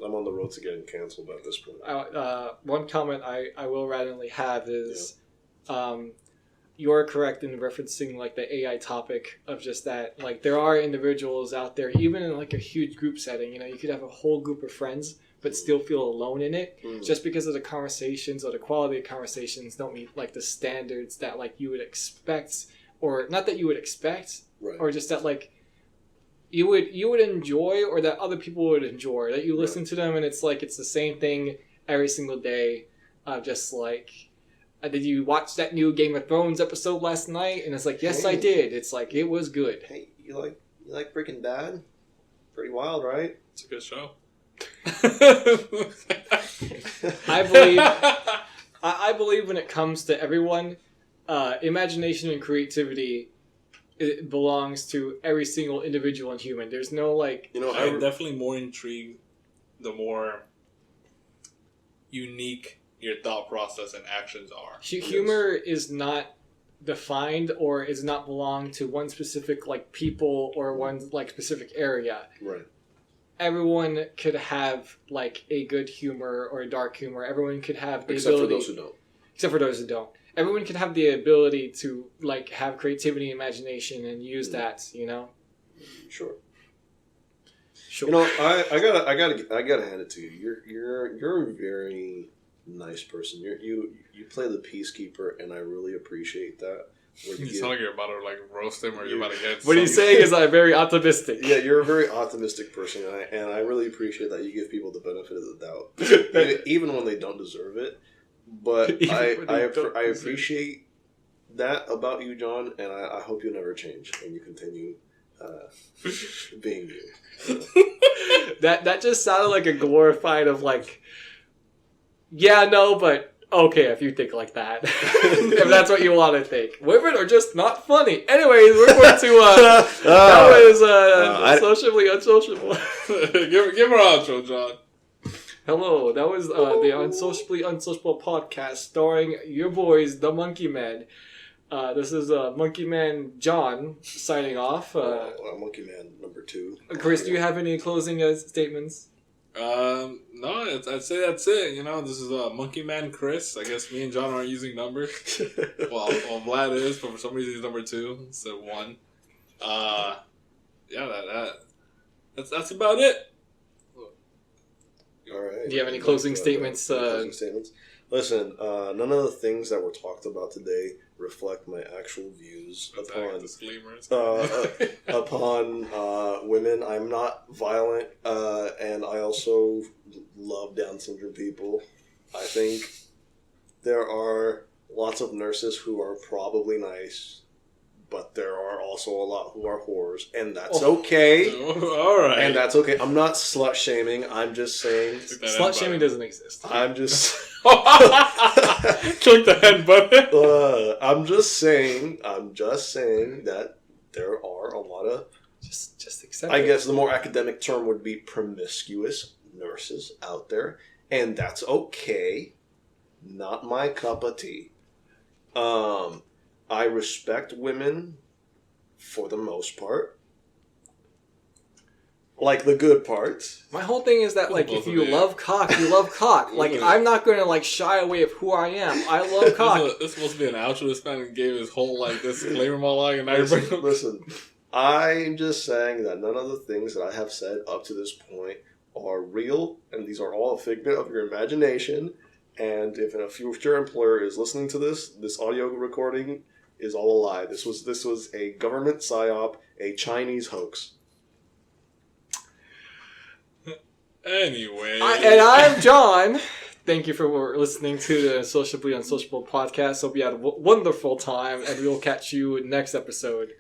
I'm on the road to getting canceled at this point. One comment I will randomly have is you're correct in referencing like the AI topic of just that like there are individuals out there even in like a huge group setting, you know, you could have a whole group of friends but still feel alone in it just because of the conversations or the quality of conversations don't meet like the standards that like you would expect, or not that you would expect, Right. or just that like you would enjoy, or that other people would enjoy, that you listen to them and it's like it's the same thing every single day, just like did you watch that new Game of Thrones episode last night? And it's like, yes, I did. It's like it was good. Hey, you like Breaking Bad? Pretty wild, right? It's a good show. I believe when it comes to everyone, imagination and creativity, it belongs to every single individual and human. There's no like, You know, I'm definitely more intrigued the more unique your thought process and actions are. humor is not defined or is not belong to one specific like people or one like specific area. right. Everyone could have like a good humor or a dark humor. Everyone could have the Except ability, for those who don't. except for those who don't. Everyone can have the ability to like have creativity, imagination, and use that. You know. Sure. Sure. You know, I gotta hand it to you. You're a very nice person. You play the peacekeeper, and I really appreciate that. You sound like you're about to like roast him, or you're about to get. What he's saying is I'm very optimistic. Yeah, you're a very optimistic person, and I really appreciate that you give people the benefit of the doubt, even when they don't deserve it. But I appreciate that about you, John, and I hope you never change and you continue being you. That just sounded like a glorified of like, yeah, no, but okay, if you think like that, if that's what you want to think, women are just not funny. Anyways, we're going to that was sociably unsociable. give her outro, John. Hello, that was the Unsociably Unsociable podcast starring your boys, the Monkey Men. This is Monkey Man John signing off. Monkey Man number 2. Chris, do you have any closing statements? No, I'd say that's it. You know, this is Monkey Man Chris. I guess me and John aren't using numbers. well, Vlad is, but for some reason he's number 2 instead of 1. Yeah, that's about it. All right. Do you have any closing statements? Closing statements. Listen, none of the things that were talked about today reflect my actual views upon women. I'm not violent, and I also love Down syndrome people. I think there are lots of nurses who are probably nice, but there are also a lot who are whores, and that's okay. All right. And that's okay. I'm not slut shaming. I'm just saying Slut shaming doesn't exist. I'm just click the head button. I'm just saying that there are a lot of just accept. I guess the more academic term would be promiscuous nurses out there, and that's okay. Not my cup of tea. I respect women for the most part. Like the good parts. My whole thing is that, like, if you love cock, you love cock. Like, I'm not going to, like, shy away of who I am. I love cock. This is supposed to be an outro. This man gave his whole, like, disclaimer monologue, and now you're bringing up... Listen, I'm just saying that none of the things that I have said up to this point are real, and these are all a figment of your imagination. And if a future employer is listening to this audio recording is all a lie. This was a government psyop, a Chinese hoax. Anyway. I'm John. Thank you for listening to the Sociably Unsociable podcast. Hope you had a wonderful time, and we will catch you next episode.